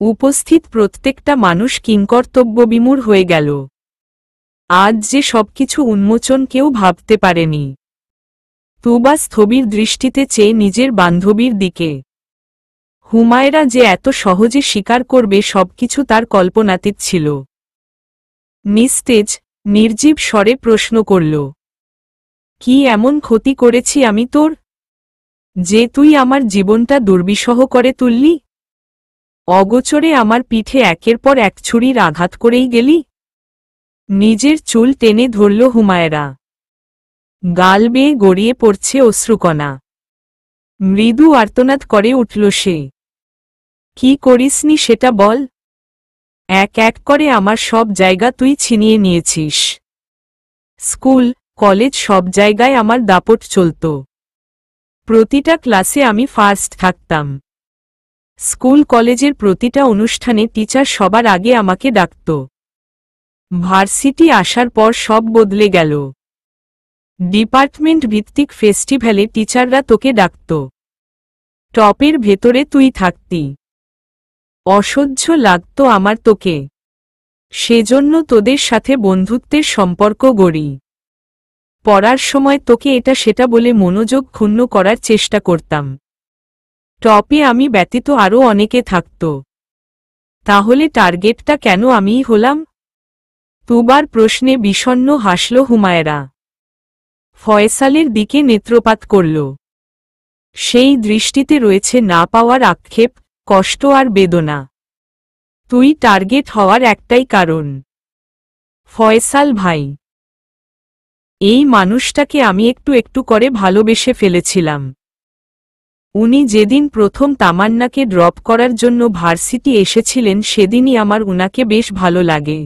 উপস্থিত প্রত্যেকটা মানুষ কিংকর্তব্যবিমূঢ় হয়ে গেল। আজ যে সবকিছু উন্মোচন কেউ ভাবতে পারেনি। তুবা স্থবির দৃষ্টিতে চেয়ে নিজের বান্ধবীর দিকে। হুমায়রা যে এত সহজে স্বীকার করবে সবকিছু তার কল্পনাতীত ছিল। নিস্তেজ নির্জীব স্বরে প্রশ্ন করল, কি এমন ক্ষতি করেছি আমি তোর, যে তুই আমার জীবনটা দুর্বিষহ করে তুললি? অগোচরে আমার পিঠে একের পর এক ছুরির আঘাত করেই গেলি। নিজের চুল টেনে ধরল হুমায়রা। গাল বেয়ে গড়িয়ে পড়ছে অশ্রুকণা। মৃদু আর্তনাদ করে উঠল সে। কি করিসনি সেটা বল। এক এক করে আমার সব জায়গা তুই ছিনিয়ে নিয়েছিস। স্কুল কলেজ সব জায়গায় আমার দাপট চলত। প্রতিটা ক্লাসে আমি ফার্স্ট থাকতাম। স্কুল কলেজের প্রতিটা অনুষ্ঠানে টিচার সবার আগে আমাকে ডাকত। ভার্সিটি আসার পর সব বদলে গেল। ডিপার্টমেন্ট ভিত্তিক ফেস্টিভ্যালে টিচাররা তোকে ডাকত। টপের ভেতরে তুই থাকতি। অসহ্য লাগত আমার তোকে। সেজন্য তোদের সাথে বন্ধুত্বের সম্পর্ক গড়ি। পড়ার সময় তোকে এটা সেটা বলে মনোযোগ ক্ষুণ্ণ করার চেষ্টা করতাম। টপে আমি ব্যতীত আরও অনেকে থাকত। তাহলে টার্গেটটা কেন আমিই হলাম? তুবার প্রশ্নে বিষণ্ণ হাসল হুমায়রা। ফয়সালের দিকে নেত্রপাত করল। সেই দৃষ্টিতে রয়েছে না পাওয়ার আক্ষেপ, কষ্ট আর বেদনা। তুই টার্গেট হওয়ার একটাই কারণ। ফয়সাল ভাই, এই মানুষটাকে আমি একটু একটু করে ভালোবেসে ফেলেছিলাম। উনি যেদিন প্রথম তামান্নাকে ড্রপ করার জন্য ভার্সিটি এসেছিলেন সেদিনই আমার উনাকে বেশ ভালো লাগে।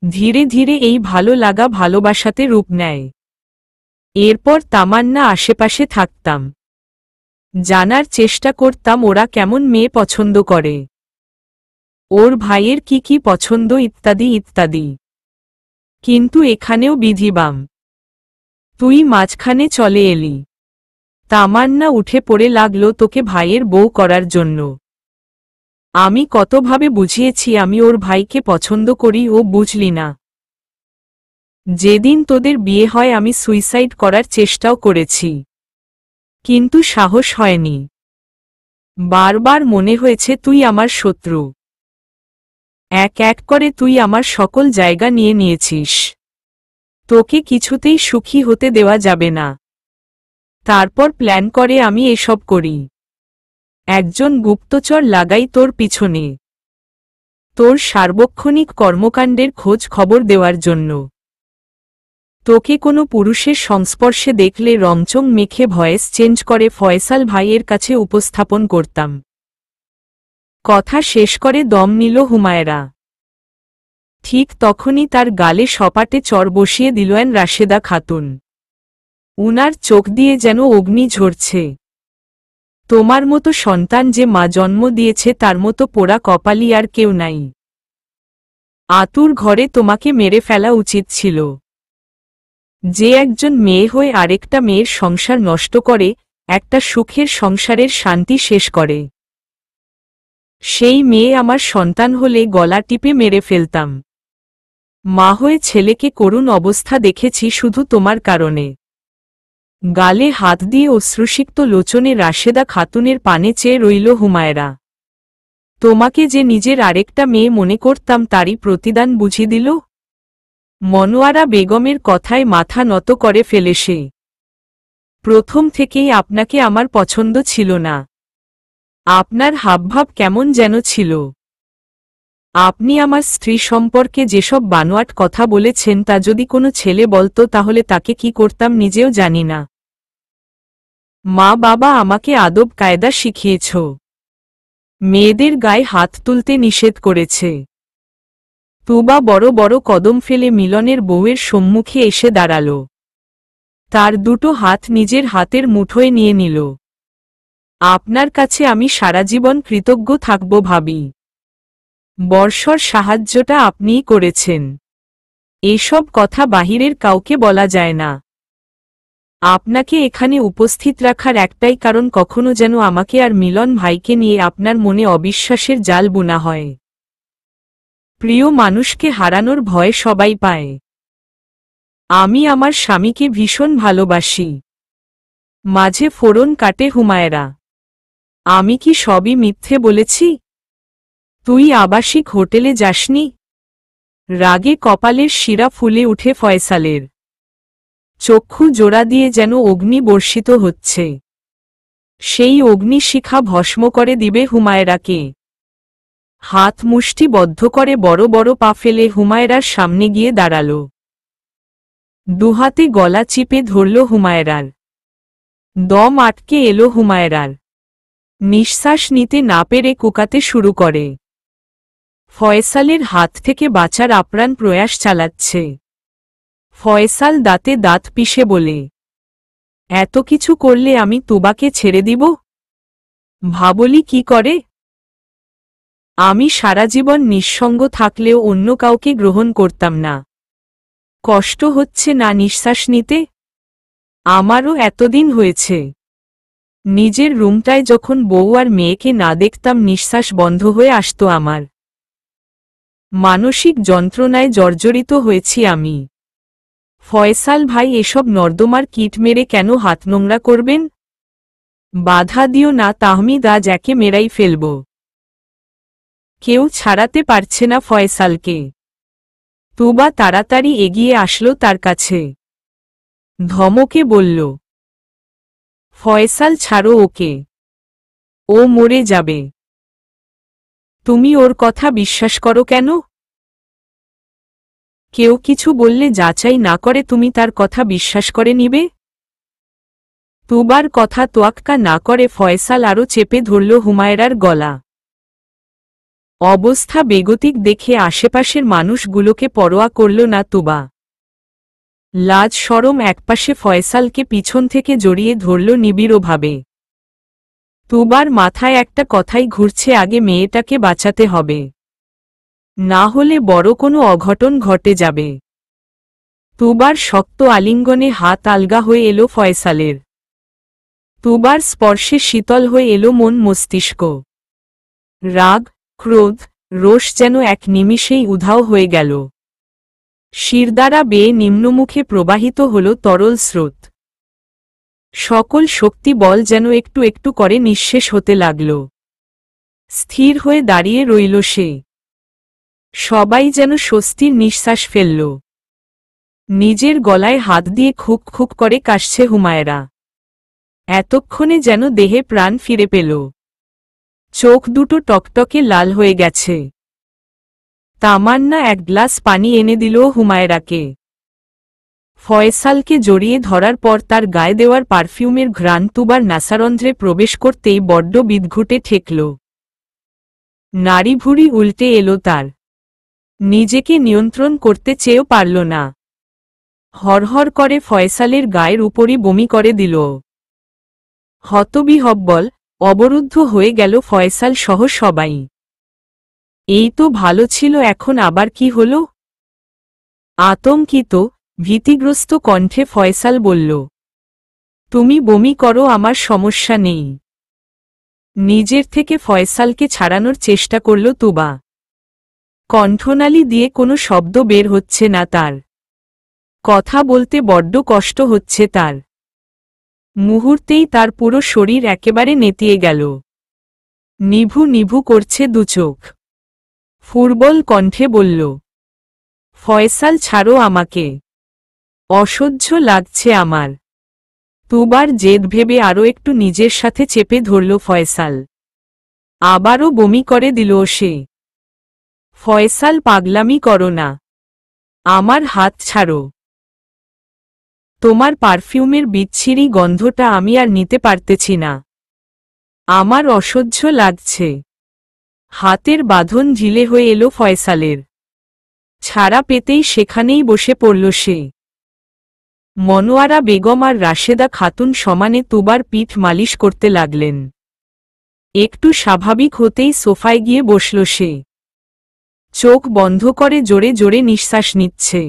ধীরে ধীরে এই ভালো লাগা ভালোবাসাতে রূপ নেয়। এরপর তামান্না আশেপাশে থাকতাম। জানার চেষ্টা করতাম ওরা কেমন মেয়ে পছন্দ করে, ওর ভাইয়ের কি কি পছন্দ ইত্যাদি ইত্যাদি। কিন্তু এখানেও বিধিবাম। তুই মাঝখানে চলে এলি। তামান্না উঠে পড়ে লাগল তোকে ভাইয়ের বউ করার জন্য। আমি কতভাবে বুঝিয়েছি আমি ওর ভাইকে পছন্দ করি, ও বুঝলি না। যেদিন তোদের বিয়ে হয় আমি সুইসাইড করার চেষ্টাও করেছি, কিন্তু সাহস হয়নি। বারবার মনে হয়েছে তুই আমার শত্রু। এক এক করে তুই আমার সকল জায়গা নিয়ে নিয়েছিস। তোকে কিছুতেই সুখী হতে দেওয়া যাবে না। তারপর প্ল্যান করে আমি এসব করি। একজন গুপ্তচর লাগাই তোর পিছনে, তোর সার্বক্ষণিক কর্মকাণ্ডের খোঁজ খবর দেওয়ার জন্য। তোকে কোনো পুরুষের সংস্পর্শে দেখলে রংচং মেখে ভয়েস চেঞ্জ করে ফয়সাল ভাইয়ের কাছে উপস্থাপন করতাম। কথা শেষ করে দম নিল হুমায়রা। ঠিক তখনই তার গালে সপাটে চর বসিয়ে দিলেন রাশেদা খাতুন। উনার চোখ দিয়ে যেন অগ্নি ঝরছে। তোমার মতো সন্তান যে মা জন্ম দিয়েছে তার মতো পোড়া কপালি আর কেউ নাই। আতুর ঘরে তোমাকে মেরে ফেলা উচিত ছিল। যে একজন মেয়ে হয়ে আরেকটা মেয়ের সংসার নষ্ট করে, একটা সুখের সংসারের শান্তি শেষ করে, সেই মেয়ে আমার সন্তান হলে গলা টিপে মেরে ফেলতাম। মা হয়ে ছেলেকে করুণ অবস্থা দেখেছি শুধু তোমার কারণে। গালে হাত দিয়ে অশ্রুসিক্ত লোচনে রাশেদা খাতুনের পানে চেয়ে রইল হুমায়রা। তোমাকে যে নিজের আরেকটা মেয়ে মনে করতাম তারই প্রতিদান বুঝি দিল। মনোয়ারা বেগমের কথায় মাথা নত করে ফেলে সে। প্রথম থেকেই আপনাকে আমার পছন্দ ছিল না। আপনার হাবভাব কেমন যেন ছিল। আপনি আমার স্ত্রী সম্পর্কে যেসব বানোয়াট কথা বলেছেন তা যদি কোনো ছেলে বলতো তাহলে তাকে কি করতাম নিজেও জানি না। মা বাবা আমাকে আদব কায়দা শিখিয়েছ। মেয়েদের গায়ে হাত তুলতে নিষেধ করেছে। তুবা বড় বড় কদম ফেলে মিলনের বউয়ের সম্মুখে এসে দাঁড়াল। তার দুটো হাত নিজের হাতের মুঠোয় নিয়ে নিল। আপনার কাছে আমি সারাজীবন কৃতজ্ঞ থাকব ভাবি। বর্ষর সাহায্যটা আপনিই করেছেন। এসব কথা বাহিরের কাউকে বলা যায় না। আপনাকে এখানে উপস্থিত রাখার একটাই কারণ কখনো যেন আমাকে আর মিলন ভাইকে নিয়ে আপনার মনে অবিশ্বাসের জাল বুনা হয়। প্রিয় মানুষকে হারানোর ভয় সবাই পায়। আমি আমার স্বামীকে ভীষণ ভালোবাসি। মাঝে ফোড়ন কাটে হুমায়রা। আমি কি সবই মিথ্যে বলেছি? তুই আবাসিক হোটেলে যাসনি? রাগে কপালের শিরা ফুলে উঠে ফয়সালের। চক্ষু জোড়া দিয়ে যেন অগ্নি বর্ষিত হচ্ছে। সেই অগ্নিশিখা ভস্ম করে দিবে হুমায়রাকে। হাত মুষ্টিবদ্ধ করে বড় বড় পা ফেলে হুমায়রার সামনে গিয়ে দাঁড়াল। দুহাতে গলা চিপে ধরল হুমায়রার। দম আটকে এলো হুমায়রার। নিঃশ্বাস নিতে না পেরে কুকাতে শুরু করে। ফয়সালের হাত থেকে বাঁচার আপ্রাণ প্রয়াস চালাচ্ছে। ফয়সাল দাঁতে দাঁত পিষে বলে, এত কিছু করলে আমি তুবাকে ছেড়ে দিব? ভাবলি কি করে? আমি সারা জীবন নিঃসঙ্গ থাকলেও অন্য কাউকে গ্রহণ করতাম না। কষ্ট হচ্ছে না নিঃশ্বাস নিতে? আমারও এতদিন হয়েছে। নিজের রুমটায় যখন বউ আর মেয়েকে না দেখতাম নিঃশ্বাস বন্ধ হয়ে আসতো আমার। মানসিক যন্ত্রণায় জর্জরিত হয়েছি আমি। ফয়সাল ভাই এসব নর্দমার কিট মেরে কেন হাত নোংরা করবেন? বাধা দিও না তাহমিদ, আজ একে মেরাই ফেলব। কেউ ছাড়াতে পারছে না ফয়সালকে। তুবা তাড়াতাড়ি এগিয়ে আসলো তার কাছে। ধমকে বলল, ফয়সাল ছাড়ো ওকে, ও মরে যাবে। তুমি ওর কথা বিশ্বাস করো কেন? কেউ কিছু বললে যাচাই না করে তুমি তার কথা বিশ্বাস করে নিবে? তুবার কথা তোয়াক্কা না করে ফয়সাল আরও চেপে ধরল হুমায়রার গলা। অবস্থা বেগতিক দেখে আশেপাশের মানুষগুলোকে পরোয়া করল না তুবা। লাজ শরম একপাশে ফয়সালকে পিছন থেকে জড়িয়ে ধরল নিবিড়ভাবে। তুবার মাথায় একটা কথাই ঘুরছে, আগে মেয়েটাকে বাঁচাতে হবে, না হলে বড় কোনো অঘটন ঘটে যাবে। তুবার শক্ত আলিঙ্গনে হাত আলগা হয়ে এলো ফয়সালের। তুবার স্পর্শে শীতল হয়ে এলো মন মস্তিষ্ক। রাগ, ক্রোধ, রোষ যেন এক নিমিষেই উধাও হয়ে গেল। শিরদাঁড়া বেয়ে নিম্নমুখে প্রবাহিত হল তরল স্রোত। সকল শক্তি বল যেন একটু একটু করে নিঃশেষ হতে লাগল। স্থির হয়ে দাঁড়িয়ে রইল সে। সবাই যেন স্বস্তির নিঃশ্বাস ফেলল। নিজের গলায় হাত দিয়ে খুক খুক করে কাশছে হুমায়রা। এতক্ষণে যেন দেহে প্রাণ ফিরে পেল। চোখ দুটো টকটকে লাল হয়ে গেছে। তামান্না এক গ্লাস পানি এনে দিল হুমায়রাকে। ফয়সালকে জড়িয়ে ধরার পর তার গায়ে দেওয়ার পারফিউমের ঘ্রাণ তুবার নাসারন্ধ্রে প্রবেশ করতেই বড্ড বিদঘুটে ঠেকল। নাড়িভুড়ি উল্টে এলো তার। নিজেকে নিয়ন্ত্রণ করতে চেয়েও পারল না। হরহর করে ফয়সালের গায়ের উপরই বমি করে দিল। হতবিহ্বল, অবরুদ্ধ হয়ে গেল ফয়সাল সহ সবাই। এই তো ভালো ছিল, এখন আবার কি হল? আতঙ্কিত, ভীতিগ্রস্ত কণ্ঠে ফয়সাল বলল, তুমি বমি করো, আমার সমস্যা নেই। নিজের থেকে ফয়সালকে ছাড়ানোর চেষ্টা করল তুবা। কণ্ঠনালী দিয়ে কোনো শব্দ বের হচ্ছে না তার। কথা বলতে বড্ড কষ্ট হচ্ছে তার। মুহূর্তেই তার পুরো শরীর একেবারে নেতিয়ে গেল। নিভু নিভু করছে দুচোখ। ফুরবল কণ্ঠে বলল, ফয়সাল ছাড়ো আমাকে, অসহ্য লাগছে আমার। তুবার জেদ ভেবে আরও একটু নিজের সাথে চেপে ধরল ফয়সাল। আবারও বমি করে দিল সে। ফয়সাল, পাগলামি করো না, আমার হাত ছাড়ো। তোমার পারফিউমের বিচ্ছিরি গন্ধটা আমি আর নিতে পারতেছি না, আমার অসহ্য লাগছে। হাতের বাঁধন ঢিলে হয়ে এলো ফয়সালের। ছাড়া পেতেই সেখানেই বসে পড়ল সে। মনোয়ারা বেগম আর রাশেদা খাতুন সমানে তুবার পিঠ মালিশ করতে লাগলেন। একটু স্বাভাবিক হতেই সোফায় গিয়ে বসল সে। চোখ বন্ধ করে জোরে জোরে নিঃশ্বাস নিচ্ছে।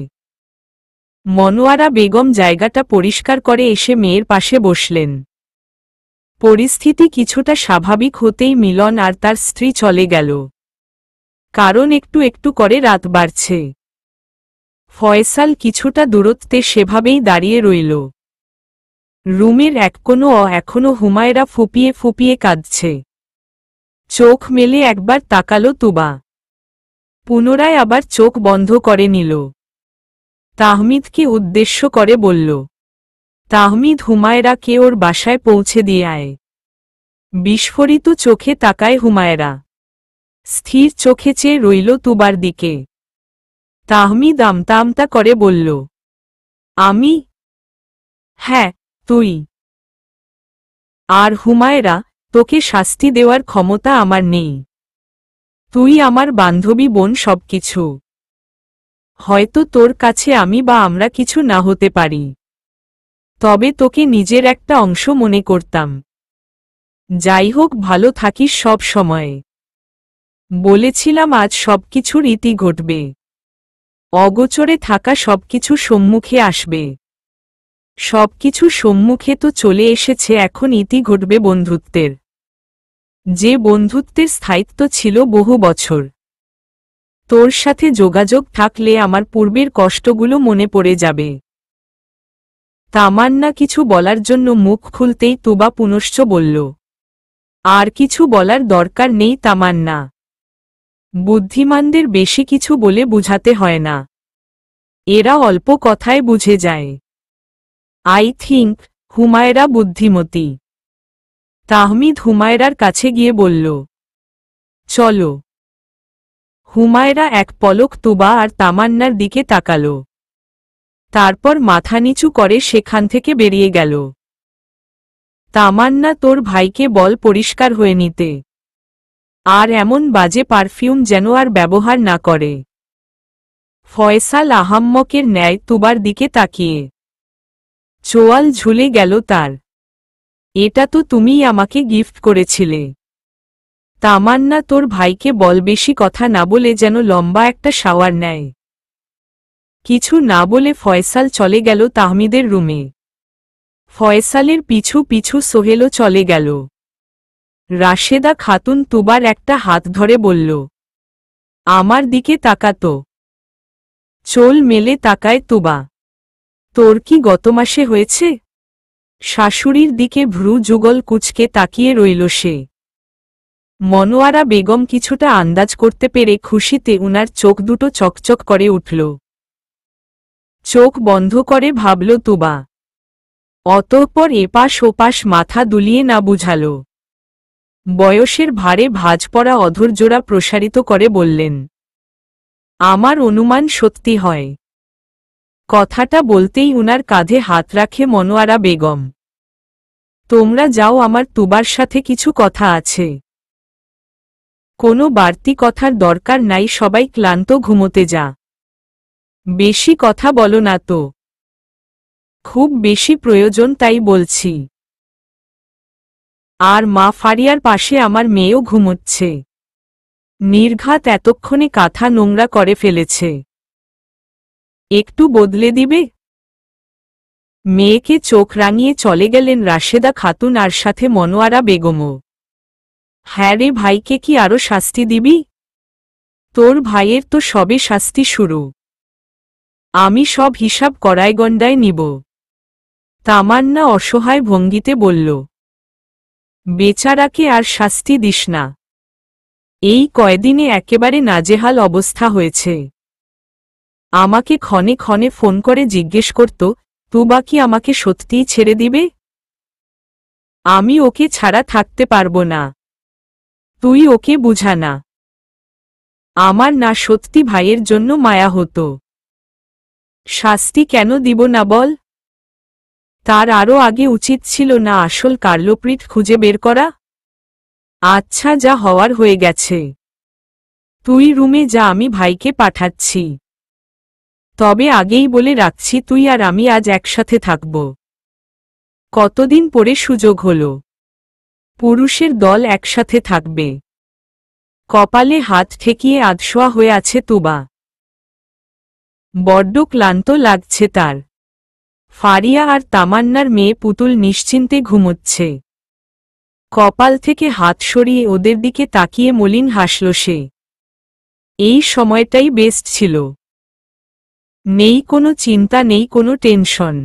মনোয়ারা বেগম জায়গাটা পরিষ্কার করে এসে মেয়ের পাশে বসলেন। পরিস্থিতি কিছুটা স্বাভাবিক হতেই মিলন আর তার স্ত্রী চলে গেল। কারণ একটু একটু করে রাত বাড়ছে। ফয়সাল কিছুটা দূরত্বে সেভাবেই দাঁড়িয়ে রইল। রুমের এক কোণে এখনো হুমায়রা ফুপিয়ে ফুপিয়ে কাঁদছে। চোখ মেলে একবার তাকালো তুবা, পুনরায় আবার চোখ বন্ধ করে নিল। তাহমিদকে উদ্দেশ্য করে বলল, তাহমিদ, হুমায়রাকে ওর বাসায় পৌঁছে দিয়ে আয়। বিস্ফোরিত চোখে তাকায় হুমায়রা। স্থির চোখে চেয়ে রইল তুবার দিকে। তাহমিদ আমতা আমতা করে বলল, আমি? হ্যাঁ, তুই। আর হুমায়রা, তোকে শাস্তি দেওয়ার ক্ষমতা আমার নেই। তুই আমার বান্ধবী, বোন, সবকিছু। হয়তো তোর কাছে আমি বা আমরা কিছু না হতে পারি, তবে তোকে নিজের একটা অংশ মনে করতাম। যাই হোক, ভালো থাকিস সব সময়। বলেছিলাম আজ সবকিছুর ইতি ঘটবে। অগোচরে থাকা সবকিছু সম্মুখে আসবে। সবকিছু সম্মুখে তো চলে এসেছে, এখন ইতি ঘটবে বন্ধুত্বের। যে বন্ধুত্বের স্থায়িত্ব ছিল বহু বছর। তোর সাথে যোগাযোগ থাকলে আমার পূর্বের কষ্টগুলো মনে পড়ে যাবে। তামান্না কিছু বলার জন্য মুখ খুলতেই তুবা পুনশ্চ বলল, আর কিছু বলার দরকার নেই তামান্না। বুদ্ধিমানদের বেশি কিছু বলে বুঝাতে হয় না, এরা অল্প কথায় বুঝে যায়। আই থিঙ্ক হুমায়রা বুদ্ধিমতী। তাহমিদ হুমায়রার কাছে গিয়ে বলল, চলো। হুমায়রা এক পলক তুবা আর তামান্নার দিকে তাকাল, তারপর মাথা নিচু করে সেখান থেকে বেরিয়ে গেল। তামান্না, তোর ভাইকে বল পরিষ্কার হয়ে নিতে, আর এমন বাজে পারফিউম যেন আর ব্যবহার না করে। ফয়সাল আহাম্মকের ন্যায় তুবার দিকে তাকিয়ে চোয়াল ঝুলে গেল তার। এটা তো তুমিই আমাকে গিফট করেছিলে। তামান্না, তোর ভাইকে বল বেশি কথা না বলে যেন লম্বা একটা শাওয়ার নেয়। কিছু না বলে ফয়সাল চলে গেল তাহমিদের রুমে। ফয়সালের পিছু পিছু সোহেলও চলে গেল। রাশেদা খাতুন তুবার একটা হাত ধরে বলল, আমার দিকে তাকাতো। চোল মেলে তাকায় তুবা। তোর কি গত মাসে হয়েছে? শাশুড়ির দিকে ভ্রু যুগল কুচকে তাকিয়ে রইল সে। মনোয়ারা বেগম কিছুটা আন্দাজ করতে পেরে খুশিতে উনার চোখ দুটো চকচক করে উঠল। চোখ বন্ধ করে ভাবল তুবা। অতঃপর এপাশ ওপাশ মাথা দুলিয়ে না বুঝাল। বয়সের ভারে ভাঁজ পড়া অধৈর্যরা প্রসারিত করে বললেন, আমার অনুমান সত্যি হয়। কথাটা বলতেই উনার কাঁধে হাত রাখে মনোয়ারা বেগম। তোমরা যাও, আমার তুবার সাথে কিছু কথা আছে। কোনো বাড়তি কথার দরকার নাই, সবাই ক্লান্ত, ঘুমোতে যা। বেশি কথা বলো না তো। খুব বেশি প্রয়োজন তাই বলছি। আর মা ফারিয়ার পাশে আমার মেয়েও ঘুমোচ্ছে। নির্ঘাত এতক্ষণে কাঁথা নোংরা করে ফেলেছে। একটু বদলে দিবে? মেয়েকে চোখ রাঙিয়ে চলে গেলেন রাশেদা খাতুন আর সাথে মনোয়ারা বেগমও। হ্যাঁ রে, ভাইকে কি আরো শাস্তি দিবি? তোর ভাইয়ের তো সবে শাস্তি শুরু। আমি সব হিসাব কড়ায় গণ্ডায় নিব। তামান্না অসহায় ভঙ্গিতে বলল, বেচারাকে আর শাস্তি দিস না। এই কয়দিনে একেবারে নাজেহাল অবস্থা হয়েছে। আমাকে ক্ষণে ক্ষণে ফোন করে জিজ্ঞেস করত, তুবা কি আমাকে সত্যিই ছেড়ে দিবে? আমি ওকে ছাড়া থাকতে পারবো না। তুই ওকে বুঝা না। আমার না সত্যি ভাইয়ের জন্য মায়া হতো। শাস্তি কেন দিব না বল? তার আরও আগে উচিত ছিল না আসল কার্লোপ্রিট খুঁজে বের করা? আচ্ছা, যা হওয়ার হয়ে গেছে। তুই রুমে যা, আমি ভাইকে পাঠাচ্ছি। তবে আগেই বলে রাখছি, তুই আর আমি আজ একসাথে থাকব। কতদিন পরে সুযোগ হলো। পুরুষের দল একসাথে থাকবে। কপালে হাত ঠেকিয়ে আধশোয়া হয়ে আছে তুবা। বড্ড ক্লান্ত লাগছে তার। ফারিয়া আর তামান্নার মেয়ে পুতুল নিশ্চিন্তে ঘুমোচ্ছে। কপাল থেকে হাত সরিয়ে ওদের দিকে তাকিয়ে মলিন হাসল সে। এই সময়টাই বেস্ট ছিল। নেই কোনো চিন্তা, নেই কোনো টেনশন,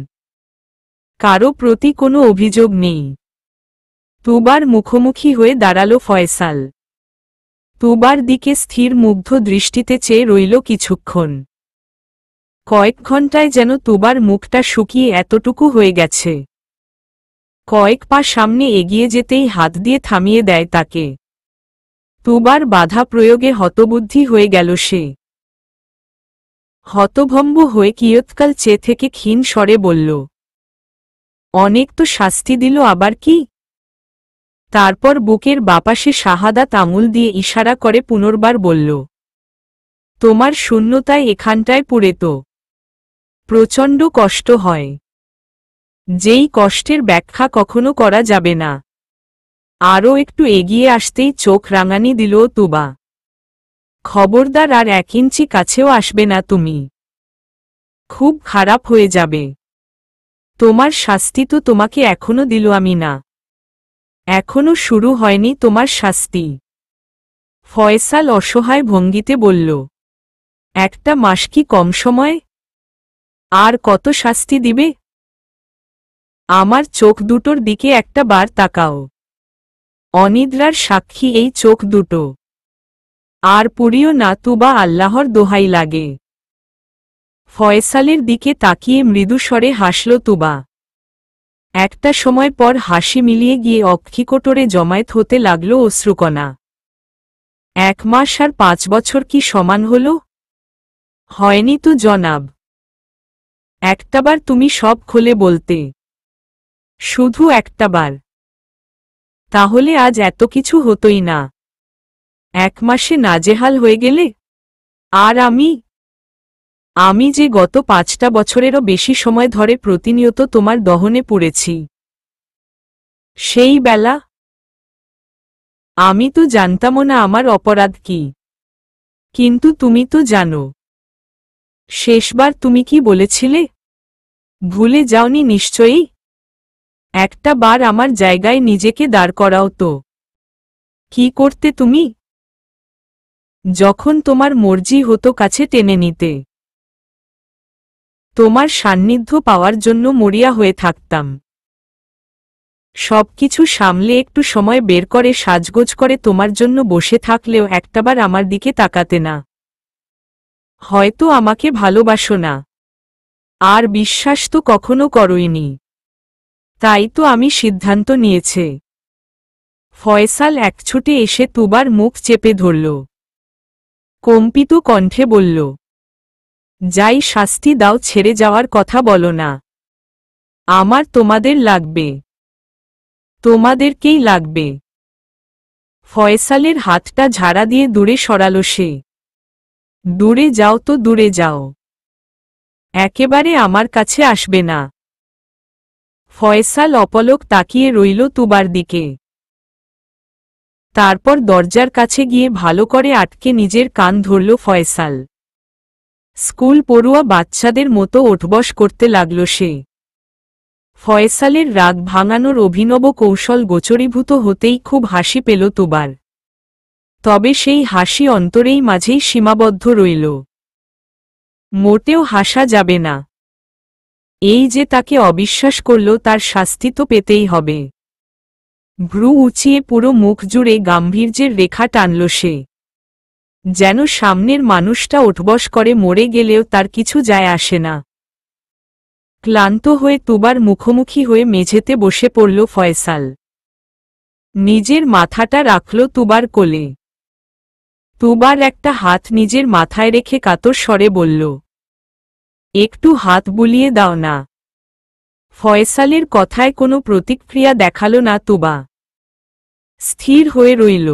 কারো প্রতি কোনো অভিযোগ নেই। তুবার মুখোমুখি হয়ে দাঁড়ালো ফয়সাল। তুবার দিকে স্থির মুগ্ধ দৃষ্টিতে চেয়ে রইল কিছুক্ষণ। কয়েক ঘন্টায় যেন তুবার মুখটা শুকিয়ে এতটুকু হয়ে গেছে। কয়েক পা সামনে এগিয়ে যেতেই হাত দিয়ে থামিয়ে দেয় তাকে। তুবার বাধা প্রয়োগে হতবুদ্ধি হয়ে গেল সে। হতভম্ব হয়ে কিয়ৎকাল চেয়ে থেকে ক্ষীণ স্বরে বলল, অনেক তো শাস্তি দিল, আবার কি? তারপর বুকের বাপাশে শাহাদাত আঙুল দিয়ে ইশারা করে পুনর্বার বলল, তোমার শূন্যতায় এখানটায় পুড়ে তো প্রচণ্ড কষ্ট হয়, যেই কষ্টের ব্যাখ্যা কখনো করা যাবে না। আরও একটু এগিয়ে আসতেই চোখ রাঙানি দিল তুবা। খবরদার আর 1 ইঞ্চি কাছেও আসবে না তুমি, খুব খারাপ হয়ে যাবে। তোমার শাস্তি তো তোমাকে এখনো দিল আমি না, এখনো শুরু হয়নি তোমার শাস্তি। ফয়সাল অসহায় ভঙ্গিতে বলল, 1 মাস কি কম সময়? আর কত শাস্তি দিবে? আমার চোখ দুটোর দিকে একটা বার তাকাও। অনিদ্রার সাক্ষী এই চোখ দুটো। আর পুরিও না তুবা, আল্লাহর দোহাই লাগে। ফয়সালের দিকে তাকিয়ে মৃদুস্বরে হাসল তুবা। একটা সময় পর হাসি মিলিয়ে গিয়ে অক্ষিকোটরে জমায়েত হতে লাগল অশ্রুকণা। 1 মাস আর 5 বছর কি সমান হল? হয়নি তো জনাব। একটাবার তুমি সব খুলে বলতে, শুধু একটাবার, তাহলে আজ এত কিছু হতোই না। 1 মাসে নাজেহাল হয়ে গেলে। আর আমি যে গত 5টা বছরেরও বেশি সময় ধরে প্রতিনিয়ত তোমার দহনে পড়েছি। সেই বেলা আমি তো জানতামও না আমার অপরাধ কি। কিন্তু তুমি তো জানো। শেষবার তুমি কি বলেছিলে? ভুলে যাওনি নিশ্চয়ই? একটা বার আমার জায়গায় নিজেকে দাঁড় করাও তো। কি করতে তুমি? যখন তোমার মর্জি হতো কাছে টেনে নিতে। তোমার সান্নিধ্য পাওয়ার জন্য মরিয়া হয়ে থাকতাম। সবকিছু সামলে একটু সময় বের করে সাজগোজ করে তোমার জন্য বসে থাকলেও একটাবার আমার দিকে তাকাতে না। হয়তো আমাকে ভালোবাসো না, আর বিশ্বাস তো কখনো করোইনি। তাই তো আমি সিদ্ধান্ত নিয়েছে। ফয়সাল একছুটে এসে তুবার মুখ চেপে ধরল। কম্পিত কণ্ঠে বলল, যাই শাস্তি দাও, ছেড়ে যাওয়ার কথা বলো না। আমার তোমাদের লাগবে, তোমাদেরকেই লাগবে। ফয়সালের হাতটা ঝাড়া দিয়ে দূরে সরাল সে। দূরে যাও তো, দূরে যাও, একেবারে আমার কাছে আসবে না। ফয়সাল অপলক তাকিয়ে রইল তুবার দিকে। তারপর দরজার কাছে গিয়ে ভালো করে আটকে নিজের কান ধরল ফয়সাল। স্কুল পড়ুয়া বাচ্চাদের মতো ওঠবস করতে লাগল সে। ফয়সালের রাগ ভাঙানোর অভিনব কৌশল গোচরীভূত হতেই খুব হাসি পেল তুবার। তবে সেই হাসি অন্তরেই মাঝেই সীমাবদ্ধ রইল। মোটেও হাসা যাবে না। এই যে তাকে অবিশ্বাস করল, তার শাস্তি তো পেতেই হবে। ভ্রু উঁচিয়ে পুরো মুখ জুড়ে গাম্ভীর্যের রেখা টানল সে। যেন সামনের মানুষটা ওঠবস করে মরে গেলেও তার কিছু যায় আসে না। ক্লান্ত হয়ে তুবার মুখোমুখি হয়ে মেঝেতে বসে পড়ল ফয়সাল। নিজের মাথাটা রাখল তুবার কোলে। তুবার একটা হাত নিজের মাথায় রেখে কাতর স্বরে বলল, একটু হাত বুলিয়ে দাও না। ফয়সালের কথায় কোনো প্রতিক্রিয়া দেখাল না তুবা। স্থির হয়ে রইল।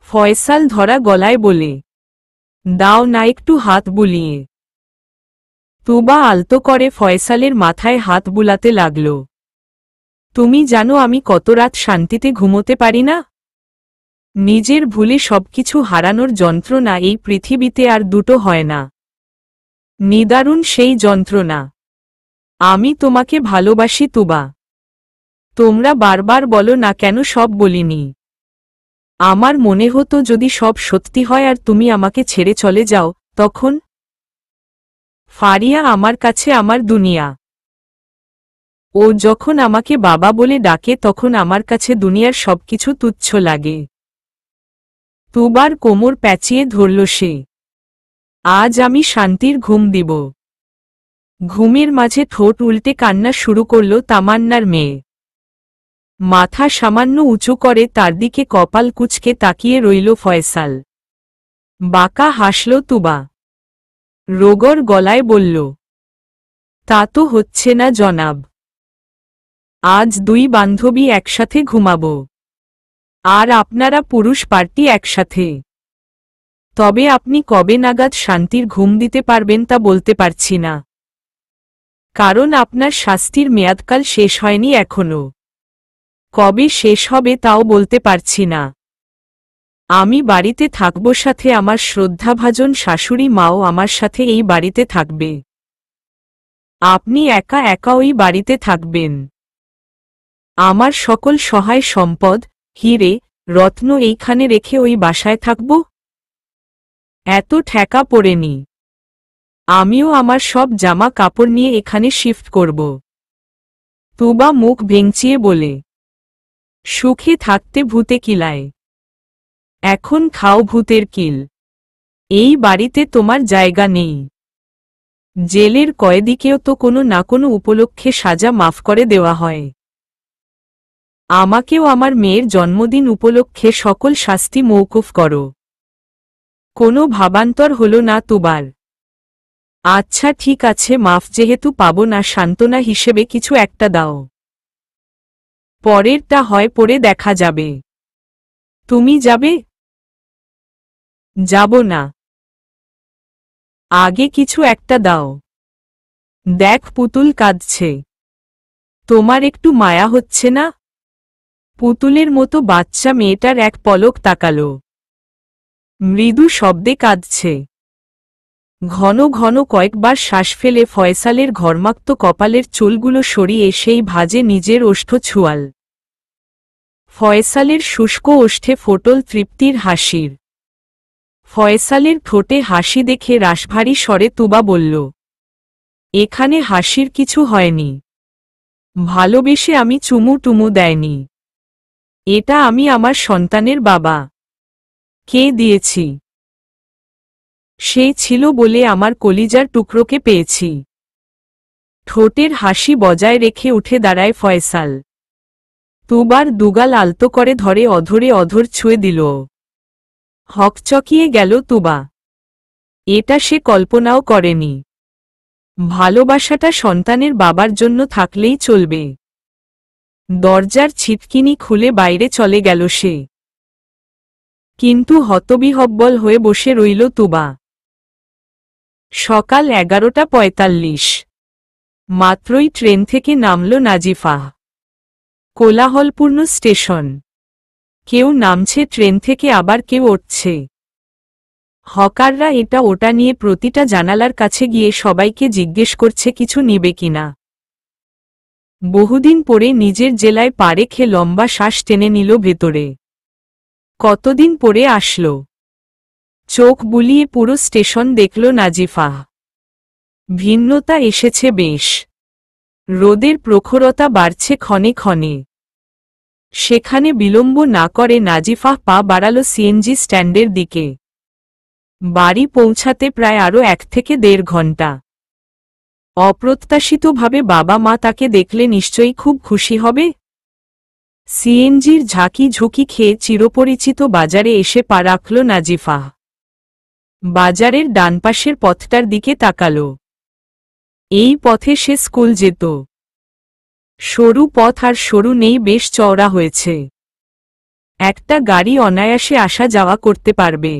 ফয়সাল ধরা গলায় বলে, দাও না একটু হাত বুলিয়ে। তুবা আলতো করে ফয়সালের মাথায় হাত বুলাতে লাগল। তুমি জানো আমি কত রাত শান্তিতে ঘুমোতে পারি না? নিজের ভুলে সবকিছু হারানোর যন্ত্রণা এই পৃথিবীতে আর দুটো হয় না। নিদারুণ সেই যন্ত্রণা। আমি তোমাকে ভালোবাসি তুবা। তোমরা বারবার বলো না কেন সব বলিনি। আমার মনে হতো যদি সব সত্যি হয় আর তুমি আমাকে ছেড়ে চলে যাও, তখন ফারিয়া আমার কাছে আমার দুনিয়া। ও যখন আমাকে বাবা বলে ডাকে তখন আমার কাছে দুনিয়ার সবকিছু তুচ্ছ লাগে। তুবার কোমর প্যাঁচিয়ে ধরল সে। আজ আমি শান্তির ঘুম দিব। ঘুমের মাঝে ঠোঁট উল্টে কান্না শুরু করল তামান্নার মেয়ে। মাথা সামান্য উঁচু করে তার দিকে কপাল কুঁচকে তাকিয়ে রইল ফয়সাল। বাঁকা হাসল তুবা। রোগর গলায় বলল, তা তো হচ্ছে না জনাব। আজ দুই বান্ধবী একসাথে ঘুমাব। আর আপনারা পুরুষ পার্টি একসাথে। তবে আপনি কবে নাগাদ শান্তির ঘুম দিতে পারবেন তা বলতে পারছি না। কারণ আপনার শাস্তির মেয়াদকাল শেষ হয়নি এখনো। কবে শেষ হবে তাও বলতে পারছি না। আমি বাড়িতে থাকব, সাথে আমার শ্রদ্ধাভাজন শাশুড়ি মাও আমার সাথে এই বাড়িতে থাকবে। আপনি একা একা ওই বাড়িতে থাকবেন। আমার সকল সহায় সম্পদ, হিরে, রত্ন এইখানে রেখে ওই বাসায় থাকব? এত ঠেকা পড়েনি। আমিও আমার সব জামা কাপড় নিয়ে এখানে শিফট করব। তুবা মুখ ভেঙচিয়ে বলে, সুখে থাকতে ভূতে কিলায়। এখন খাও ভূতের কিল। এই বাড়িতে তোমার জায়গা নেই। জেলের কয়েদিকেও তো কোনো না কোনো উপলক্ষে সাজা মাফ করে দেওয়া হয়। আমাকেও আমার মেয়ের জন্মদিন উপলক্ষে সকল শাস্তি মওকুফ করো। কোনো ভাবান্তর হল না তুবার। আচ্ছা ঠিক আছে, মাফ যেহেতু পাবো না, সান্ত্বনা হিসেবে কিছু একটা দাও। পরেরটা হয় পরে দেখা যাবে। তুমি যাবে? যাব না। আগে কিছু একটা দাও। দেখ পুতুল কাঁদছে। তোমার একটু মায়া হচ্ছে না? পুতুলের মতো বাচ্চা মেয়েটার এক পলক তাকালো। মৃদু শব্দে কাঁদছে। ঘন ঘন কয়েকবার শ্বাস ফেলে ফয়সালের ঘর্মাক্ত কপালের চুলগুলো সরিয়ে সেই ভাঁজে নিজের ওষ্ঠ ছুয়াল। ফয়সালের শুষ্ক ওষ্ঠে ফোটল তৃপ্তির হাসির। ফয়সালের ঠোঁটে হাসি দেখে রাশভারী স্বরে তুবা বলল, এখানে হাসির কিছু হয়নি। ভালোবেসে আমি চুমু টুমু দেয়নি। এটা আমি আমার সন্তানের বাবা। কে দিয়েছি? সে ছিল বলে আমার কলিজার টুকরোকে পেয়েছি। ঠোঁটের হাসি বজায় রেখে উঠে দাঁড়ায় ফয়সাল। তুবার দুগাল আলতো করে ধরে অধরে অধর ছুঁয়ে দিল। হকচকিয়ে গেল তুবা। এটা সে কল্পনাও করেনি। ভালোবাসাটা সন্তানের বাবার জন্য থাকলেই চলবে। দরজার ছিটকিনি খুলে বাইরে চলে গেল সে। কিন্তু হতবিহব্বল হয়ে বসে রইল তুবা। সকাল 11:45। মাত্রই ট্রেন থেকে নামল নাজিফা। কোলাহলপূর্ণ স্টেশন। কেউ নামছে ট্রেন থেকে, আবার কেউ উঠছে। হকাররা এটা ওটা নিয়ে প্রতিটা জানালার কাছে গিয়ে সবাইকে জিজ্ঞেস করছে কিছু নিবে কিনা। বহুদিন পরে নিজের জেলায় পা রেখে লম্বা শ্বাস টেনে নিল ভেতরে। কতদিন পরে আসলো। চোখ বুলিয়ে পুরো স্টেশন দেখল নাজিফা। ভিন্নতা এসেছে বেশ। রোদের প্রখরতা বাড়ছে ক্ষণে ক্ষণে। সেখানে বিলম্ব না করে নাজিফা পা বাড়াল সিএনজি স্ট্যান্ডের দিকে। বাড়ি পৌঁছাতে প্রায় আরও 1 থেকে 1.5 ঘন্টা। অপ্রত্যাশিতভাবে বাবা মা তাকে দেখলে নিশ্চয়ই খুব খুশি হবে। সিএনজির ঝাঁকি ঝুঁকি খেয়ে চিরপরিচিত বাজারে এসে পা রাখল নাজিফা। বাজারের ডানপাশের পথটার দিকে তাকাল। এই পথে সে স্কুল যেত। সরু পথ আর সরু নেই, বেশ চওড়া হয়েছে। একটা গাড়ি অনায়াসে আসা যাওয়া করতে পারবে।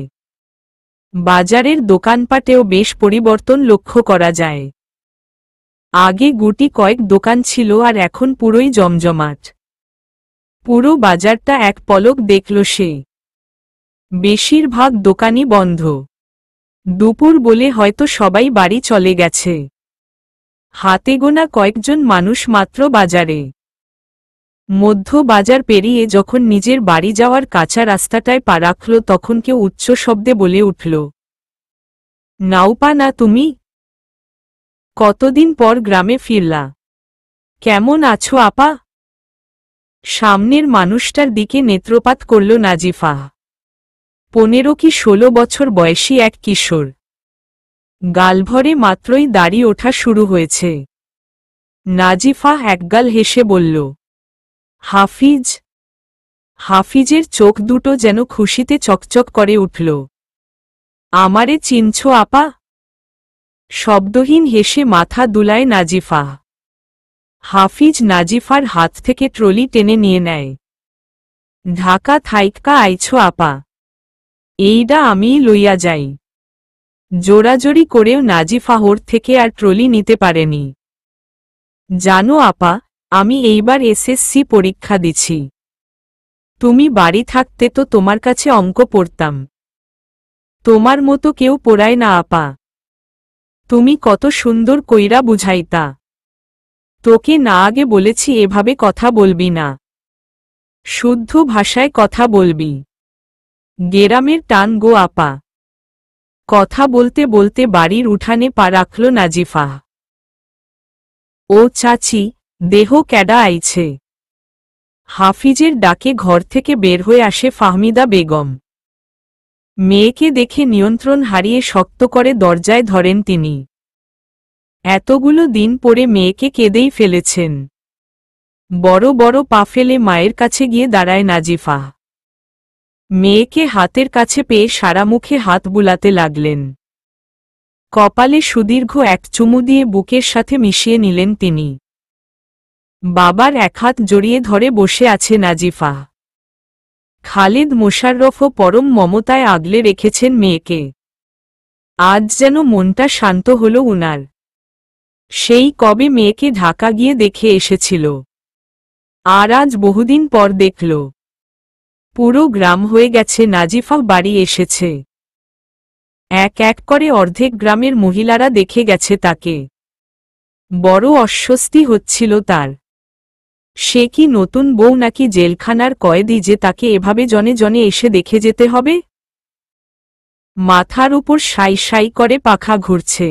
বাজারের দোকানপাটেও বেশ পরিবর্তন লক্ষ্য করা যায়। আগে গুটি কয়েক দোকান ছিল আর এখন পুরোই জমজমাট। পুরো বাজারটা এক পলক দেখল সে। বেশিরভাগ দোকানই বন্ধ। দুপুর বলে হয়তো সবাই বাড়ি চলে গেছে। হাতে গোনা কয়েকজন মানুষ মাত্র বাজারে। মধ্য বাজার পেরিয়ে যখন নিজের বাড়ি যাওয়ার কাঁচা রাস্তাটায় পা রাখল তখন কেউ উচ্চ শব্দে বলে উঠল, নাওপা না তুমি? কতদিন পর গ্রামে ফিরলা? কেমন আছো আপা? সামনের মানুষটার দিকে নেত্রপাত করল নাজিফা। 15 কি 16 বছর বয়সী এক কিশোর। গালভরে মাত্রই দাড়ি ওঠা শুরু হয়েছে। নাজিফা একগাল হেসে বলল, হাফিজ। হাফিজের চোখ দুটো যেন খুশিতে চকচক করে উঠল। আমারে চিনছ আপা? শব্দহীন হেসে মাথা দুলায় নাজিফা। হাফিজ নাজিফার হাত থেকে ট্রলি টেনে নিয়ে নেয়। ঢাকা থাইক্কা আইছো আপা? এইডা আমিই লইয়া যাই। জোরাজোরি করেও নাজিফা ওর থেকে আর ট্রলি নিতে পারেনি। জানো আপা, আমি এইবার এসএসসি পরীক্ষা দিছি। তুমি বাড়ি থাকতে তো তোমার কাছে অঙ্ক পড়তাম। তোমার মতো কেউ পড়ায় না আপা। তুমি কত সুন্দর কইরা বুঝাইতা। তোকে না আগে বলেছি এভাবে কথা বলবি না। শুদ্ধ ভাষায় কথা বলবি। গেরামের টান গো আপা। কথা বলতে বলতে বাড়ির উঠানে পা রাখল নাজিফা। ও চাচি, দেহ ক্যাডা আইছে। হাফিজের ডাকে ঘর থেকে বের হয়ে আসে ফাহমিদা বেগম। মেয়েকে দেখে নিয়ন্ত্রণ হারিয়ে শক্ত করে দরজায় ধরেন তিনি। এতগুলো দিন পরে মেয়েকে কেঁদেই ফেলেছেন। বড় বড় পা ফেলে মায়ের কাছে গিয়ে দাঁড়ায় নাজিফা। মেয়েকে হাতের কাছে পেয়ে সারা মুখে হাত বুলাতে লাগলেন। কপালে সুদীর্ঘ এক চুমু দিয়ে বুকের সাথে মিশিয়ে নিলেন তিনি। বাবার এক হাত জড়িয়ে ধরে বসে আছে নাজিফা। খালেদ মোশাররফও পরম মমতায় আগলে রেখেছেন মেয়েকে। আজ যেন মনটা শান্ত হল উনার। সেই কবে মেয়েকে ঢাকা গিয়ে দেখে এসেছিল, আর আজ বহুদিন পর দেখল। পুরো গ্রাম হয়ে গেছে নাজিফা বাড়ি এসেছে। এক এক করে অর্ধেক গ্রামের মহিলারা দেখে গেছে তাকে। বড় অস্বস্তি হচ্ছিল তার। সে কি নতুন বউ নাকি জেলখানার কয়েদি যে তাকে এভাবে জনে জনে এসে দেখে যেতে হবে? মাথার উপর সাই সাই করে পাখা ঘুরছে।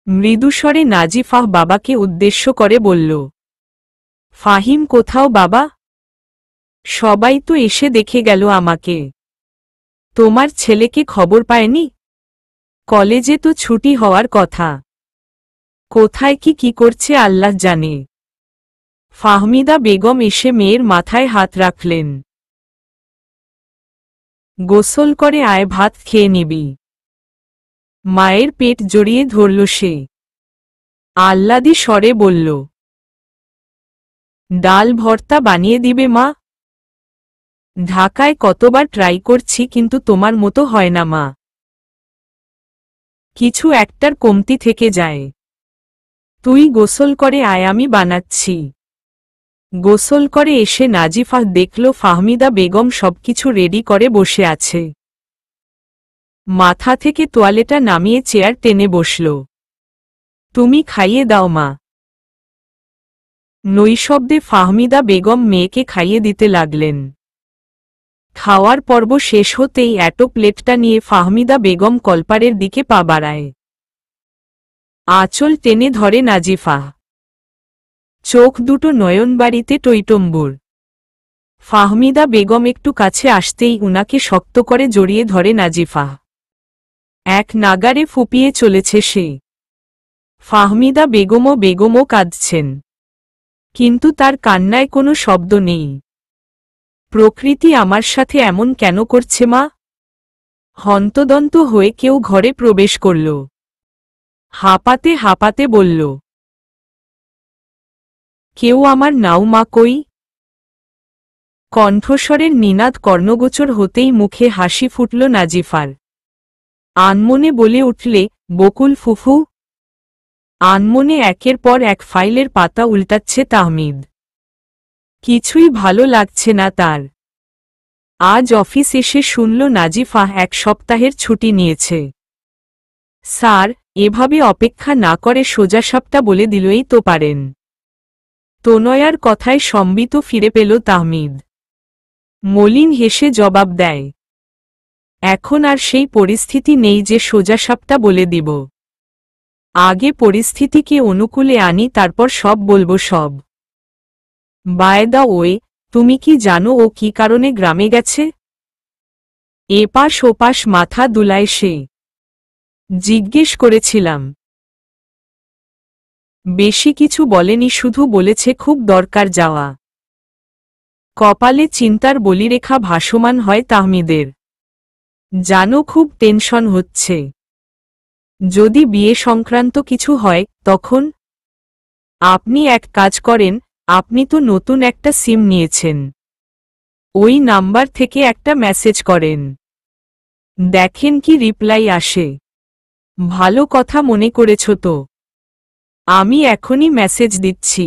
মৃদুস্বরে নাজিফা বাবাকে উদ্দেশ্য করে বলল, ফাহিম কোথাও বাবা? সবাই তো এসে দেখে গেল আমাকে। তোমার ছেলেকে খবর পায়নি? কলেজে তো ছুটি হওয়ার কথা। কোথায় কি করছে আল্লাহ জানে। ফাহমিদা বেগম এসে মেয়ের মাথায় হাত রাখলেন। গোসল করে আয়, ভাত খেয়ে নিবি। মায়ের পেট জড়িয়ে ধরল সে। আহ্লাদি স্বরে বলল, ডাল ভর্তা বানিয়ে দিবে মা? ঢাকায় কতবার ট্রাই করছি কিন্তু তোমার মতো হয় না মা। কিছু একটার কমতি থেকে যায়। তুই গোসল করে আয়, আমি বানাচ্ছি। গোসল করে এসে নাজিফা দেখল ফাহমিদা বেগম সবকিছু রেডি করে বসে আছে। মাথা থেকে তোয়ালেটা নামিয়ে চেয়ার টেনে বসল। তুমি খাইয়ে দাও মা। নৈশব্দে ফাহমিদা বেগম মেয়েকে খাইয়ে দিতে লাগলেন। খাওয়ার পর্ব শেষ হতেই এটো প্লেটটা নিয়ে ফাহমিদা বেগম কলপারের দিকে পা বাড়ায়। আঁচল টেনে ধরে নাজিফা। চোখ দুটো নয়নবাড়িতে টইটম্বুর। ফাহমিদা বেগম একটু কাছে আসতেই উনাকে শক্ত করে জড়িয়ে ধরে নাজিফা। এক নাগারে ফুপিয়ে চলেছে সে। ফাহমিদা বেগমও কাঁদছেন, কিন্তু তার কান্নায় কোনো শব্দ নেই। প্রকৃতি আমার সাথে এমন কেন করছে মা? হন্তদন্ত হয়ে কেউ ঘরে প্রবেশ করল। হাঁপাতে হাঁপাতে বলল, কেউ আমার নাও মা কই? কণ্ঠস্বরের নিনাদ কর্ণগোচর হতেই মুখে হাসি ফুটল নাজিফার। আনমনে বলে উঠলে, বকুল ফুফু। আনমনে একের পর এক ফাইলের পাতা উল্টাচ্ছে তাহমিদ। কিছুই ভালো লাগছে না তার। আজ অফিস এসে শুনল নাজিফা 1 সপ্তাহের ছুটি নিয়েছে। স্যার, এভাবে অপেক্ষা না করে সোজাসাপটা বলে দিলই তো পারেন। তনয়ার কথায় সম্বিত ফিরে পেল তাহমিদ। মলিন হেসে জবাব দেয়, এখন আর সেই পরিস্থিতি নেই যে সোজাসাপটা বলে দিব। আগে পরিস্থিতিকে অনুকূলে আনি, তারপর সব বলবো সব। বাই দ্য ওয়ে, তুমি কি জানো ও কি কারণে গ্রামে গেছে? এপাশ ওপাশ মাথা দুলায় সে। জিজ্ঞেস করেছিলাম। বেশি কিছু বলেনি, শুধু বলেছে খুব দরকার যাওয়া। কপালে চিন্তার বলিরেখা ভাসমান হয় তাহমিদের। জানো খুব টেনশন হচ্ছে। যদি বিয়ে সংক্রান্ত কিছু হয় তখন? আপনি এক কাজ করেন, আপনি তো নতুন একটা সিম নিয়েছেন, ওই নাম্বার থেকে একটা মেসেজ করেন, দেখেন কি রিপ্লাই আসে। ভালো কথা মনে করেছ তো। আমি এখনই মেসেজ দিচ্ছি।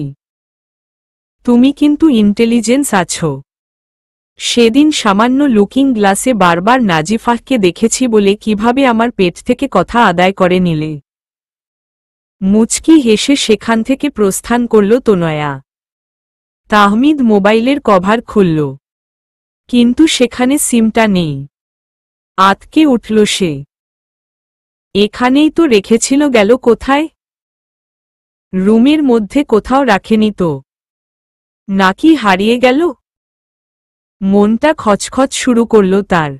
তুমি কিন্তু ইন্টেলিজেন্স আছো। সেদিন সামান্য লুকিং গ্লাসে বারবার নাজিফাহকে দেখেছি বলে কিভাবে আমার পেট থেকে কথা আদায় করে নিলে। মুচকি হেসে সেখান থেকে প্রস্থান করল তনয়া। তাহমিদ মোবাইলের কভার খুলল, কিন্তু সেখানে সিমটা নেই। আতকে উঠল সে। এখানেই তো রেখেছিল, গেল কোথায়? রুমের মধ্যে কোথাও রাখেনি তো? নাকি হারিয়ে গেল? মনটা খচখচ শুরু করল তার।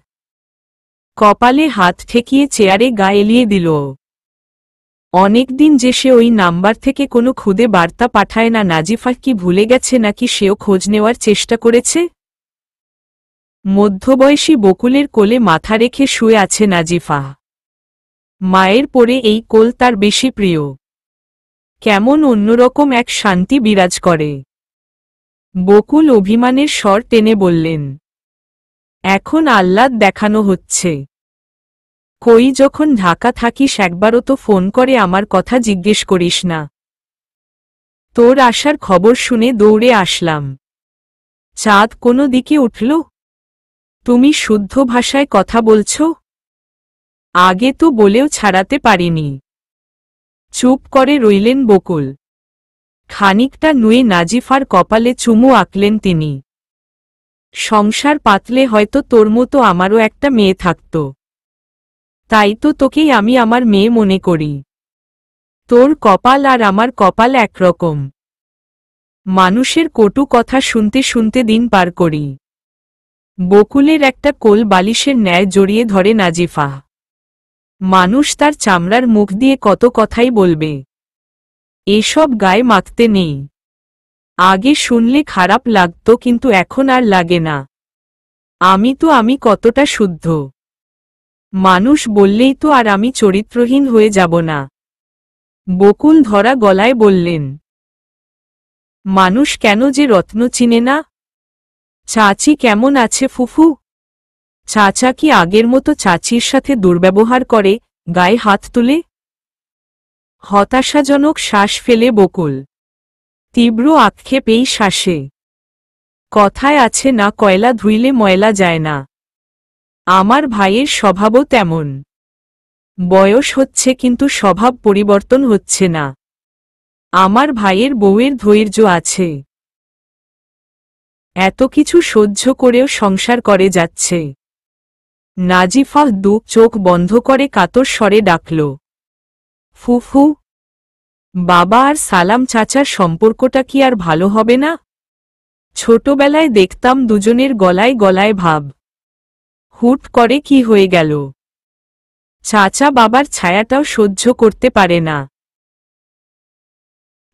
কপালে হাত ঠেকিয়ে চেয়ারে গা এলিয়ে দিল। অনেকদিন যে সে ওই নাম্বার থেকে কোনো খুদে বার্তা পাঠায় না। নাজিফা কি ভুলে গেছে, নাকি সেও খোঁজ নেওয়ার চেষ্টা করেছে? মধ্যবয়সী বকুলের কোলে মাথা রেখে শুয়ে আছে নাজিফা। মায়ের পরে এই কোল তার বেশি প্রিয়। কেমন অন্যরকম এক শান্তি বিরাজ করে। বকুল অভিমানের স্বর টেনে বললেন, এখন আহ্লাদ দেখানো হচ্ছে। কই, যখন ঢাকা থাকিস একবারও তো ফোন করে আমার কথা জিজ্ঞেস করিস না। তোর আসার খবর শুনে দৌড়ে আসলাম। চাঁদ কোনো দিকে উঠল? তুমি শুদ্ধ ভাষায় কথা বলছ? আগে তো বলেও ছাড়াতে পারিনি। চুপ করে রইলেন বকুল। খানিকটা নুয়ে নাজিফার কপালে চুমু আঁকলেন তিনি। সংসার পাতলে হয়তো তোর মতো আমারও একটা মেয়ে থাকত। তাই তো তোকেই আমি আমার মেয়ে মনে করি। তোর কপাল আর আমার কপাল একরকম। মানুষের কটু কথা শুনতে শুনতে দিন পার করি। বকুলের একটা কোল বালিশের ন্যায় জড়িয়ে ধরে নাজিফা। মানুষ তার চামড়ার মুখ দিয়ে কত কথাই বলবে, এসব গায়ে মাখতে নেই। আগে শুনলে খারাপ লাগত, কিন্তু এখন আর লাগে না। আমি কতটা শুদ্ধ। মানুষ বললেই তো আর আমি চরিত্রহীন হয়ে যাব না। বকুল ধরা গলায় বললেন, মানুষ কেন যে রত্ন চিনে না? চাচি কেমন আছে ফুফু? চাচা কি আগের মতো চাচির সাথে দুর্ব্যবহার করে, গায়ে হাত তুলে? হতাশাজনক শ্বাস ফেলে বকুল। তীব্র আক্ষেপ এই শ্বাসে। কথায় আছে না, কয়লা ধুইলে ময়লা যায় না। আমার ভাইয়ের স্বভাবও তেমন। বয়স হচ্ছে কিন্তু স্বভাব পরিবর্তন হচ্ছে না। আমার ভাইয়ের বউয়ের ধৈর্য আছে। এত কিছু সহ্য করেও সংসার করে যাচ্ছে। নাজিফা দু চোখ বন্ধ করে কাতর স্বরে ডাকল, ফুফু। বাবা আর সালাম চাচার সম্পর্কটা কি আর ভালো হবে না? ছোটবেলায় দেখতাম দুজনের গলায় গলায় ভাব। হুট করে কি হয়ে গেল? চাচা বাবার ছায়াটাও সহ্য করতে পারে না।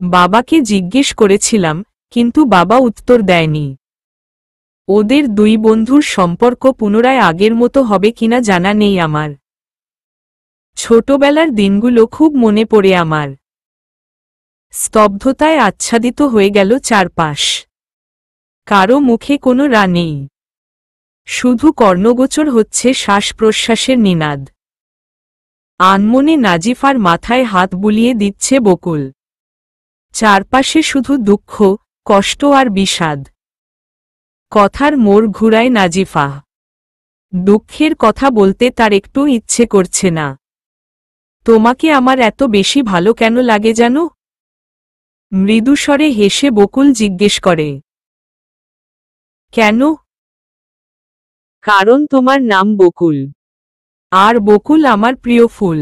বাবাকে জিজ্ঞেস করেছিলাম, কিন্তু বাবা উত্তর দেয়নি। ওদের দুই বন্ধুর সম্পর্ক পুনরায় আগের মতো হবে কিনা জানা নেই আমার। ছোটবেলার দিনগুলো খুব মনে পড়ে আমার। স্তব্ধতায় আচ্ছাদিত হয়ে গেল চারপাশ। কারো মুখে কোনো রা নেই। শুধু কর্ণগোচর হচ্ছে শ্বাস প্রশ্বাসের নিনাদ। আনমনে নাজিফার মাথায় হাত বুলিয়ে দিচ্ছে বকুল। চারপাশে শুধু দুঃখ, কষ্ট আর বিষাদ। কথার মোড় ঘুরায় নাজিফা। দুঃখের কথা বলতে তার একটু ইচ্ছে করছে না। তোমাকে আমার এত বেশি ভালো কেন লাগে জানো? মৃদুস্বরে হেসে বকুল জিজ্ঞেস করে। কেন? কারণ তোমার নাম বকুল। আর বকুল আমার প্রিয় ফুল।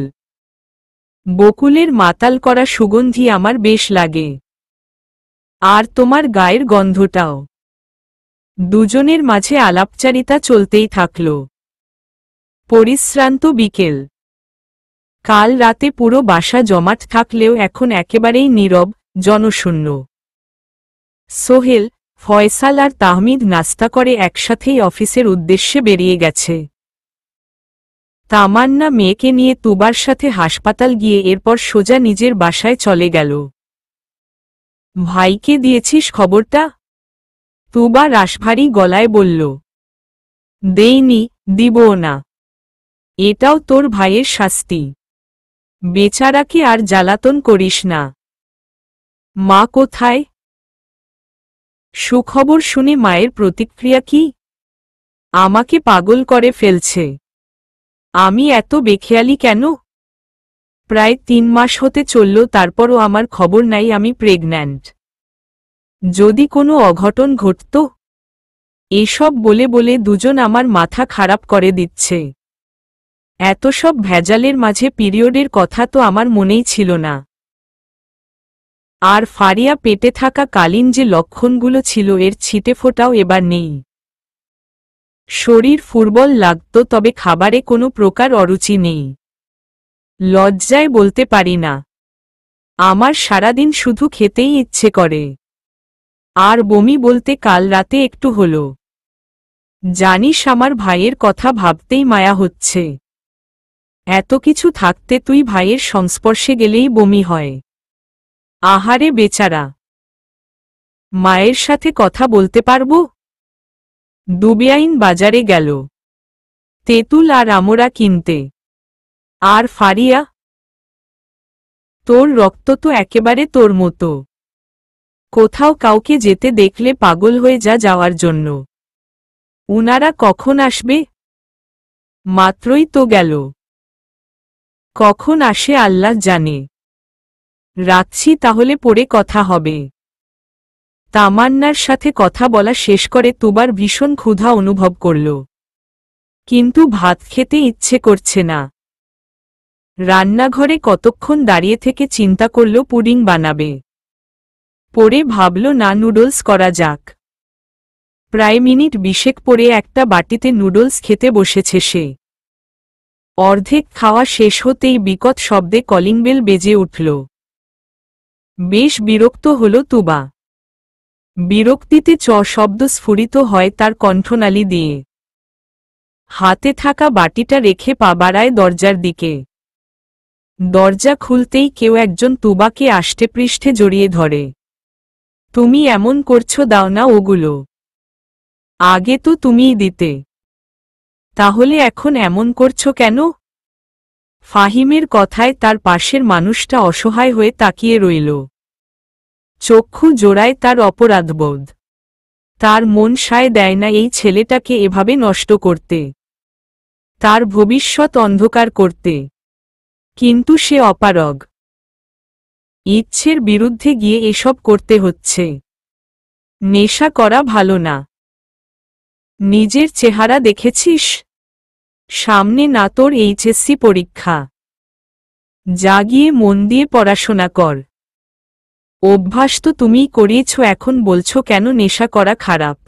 বকুলের মাতাল করা সুগন্ধি আমার বেশ লাগে। আর তোমার গায়ের গন্ধটাও। দুজনের মাঝে আলাপচারিতা চলতেই থাকল। পরিশ্রান্ত বিকেল। কাল রাতে পুরো বাসা জমাট থাকলেও এখন একেবারেই নীরব, জনশূন্য। সোহেল, ফয়সাল আর তাহমিদ নাস্তা করে একসাথেই অফিসের উদ্দেশ্যে বেরিয়ে গেছে। তামান্না মেয়েকে নিয়ে তুবার সাথে হাসপাতাল গিয়ে এরপর সোজা নিজের বাসায় চলে গেল। ভাইকে দিয়েছিস খবরটা? তুবা রাশভারী গলায় বলল। দেইনি, দিবও না। এটাও তোর ভাইয়ের শাস্তি। বেচারাকে আর জ্বালাতন করিস না। মা কোথায়? সুখবর শুনে মায়ের প্রতিক্রিয়া কি? আমাকে পাগল করে ফেলছে। আমি এত বেখেয়ালি কেন? প্রায় 3 মাস হতে চলল, তারপরও আমার খবর নাই আমি প্রেগন্যান্ট। যদি কোনো অঘটন ঘটত? এসব বলে বলে দুজন আমার মাথা খারাপ করে দিচ্ছে। এত সব ভেজালের মাঝে পিরিয়ডের কথা তো আমার মনেই ছিল না। আর ফারিয়া পেটে থাকা কালীন যে লক্ষণগুলো ছিল এর ছিটেফোঁটাও এবার নেই। শরীর ফুরবল লাগত, তবে খাবারে কোনো প্রকার অরুচি নেই। লজ্জায় বলতে পারি না। আমার সারাদিন শুধু খেতেই ইচ্ছে করে। আর বমি বলতে কাল রাতে একটু হলো। জানিস, আমার ভাইয়ের কথা ভাবতেই মায়া হচ্ছে। এত কিছু থাকতে তুই ভাইয়ের সংস্পর্শে গেলেই বমি হয়। আহারে বেচারা। মায়ের সাথে কথা বলতে পারবো? দুবিয়াইন বাজারে গেল তেঁতুল আর আমড়া কিনতে। আর ফারিয়া? তোর রক্ত তো একেবারে তোর মতো। কোথাও কাউকে যেতে দেখলে পাগল হয়ে যাওয়ার জন্য। উনারা কখন আসবে? মাত্রই তো গেল। কখন আসে আল্লাহ জানে। রাখছি তাহলে, পরে কথা হবে। তামান্নার সাথে কথা বলা শেষ করে তুবার ভীষণ ক্ষুধা অনুভব করল। কিন্তু ভাত খেতে ইচ্ছে করছে না। রান্নাঘরে কতক্ষণ দাঁড়িয়ে থেকে চিন্তা করল পুডিং বানাবে। পরে ভাবল না, নুডলস করা যাক। প্রায় মিনিট 20 পরে একটা বাটিতে নুডলস খেতে বসেছে সে। অর্ধেক খাওয়া শেষ হতেই বিকট শব্দে কলিং বেল বেজে উঠল। বেশ বিরক্ত হল তুবা। বিরক্তিতে শব্দ স্ফুরিত হয় তার কণ্ঠনালী দিয়ে। হাতে থাকা বাটিটা রেখে পা বাড়ায় দরজার দিকে। দরজা খুলতেই কেউ একজন তুবাকে আষ্টেপৃষ্ঠে জড়িয়ে ধরে। তুমি এমন করছো, দাও না ওগুলো। আগে তো তুমিই দিতে। তাহলে এখন এমন করছো কেন? ফাহিমের কথায় তার পাশের মানুষটা অসহায় হয়ে তাকিয়ে রইল। চক্ষু জোড়ায় তার অপরাধবোধ। তার মন সায় দেয় না এই ছেলেটাকে এভাবে নষ্ট করতে, তার ভবিষ্যৎ অন্ধকার করতে। কিন্তু সে অপারগ। ইচ্ছের বিরুদ্ধে গিয়ে এসব করতে হচ্ছে। নেশা করা ভালো না। নিজের চেহারা দেখেছিস? সামনে না তোর এইচএসসি পরীক্ষা। যা গিয়ে মন দিয়ে পড়াশোনা কর। অভ্যাস তো তুমিই করিয়েছ, এখন বলছো কেন নেশা করা খারাপ?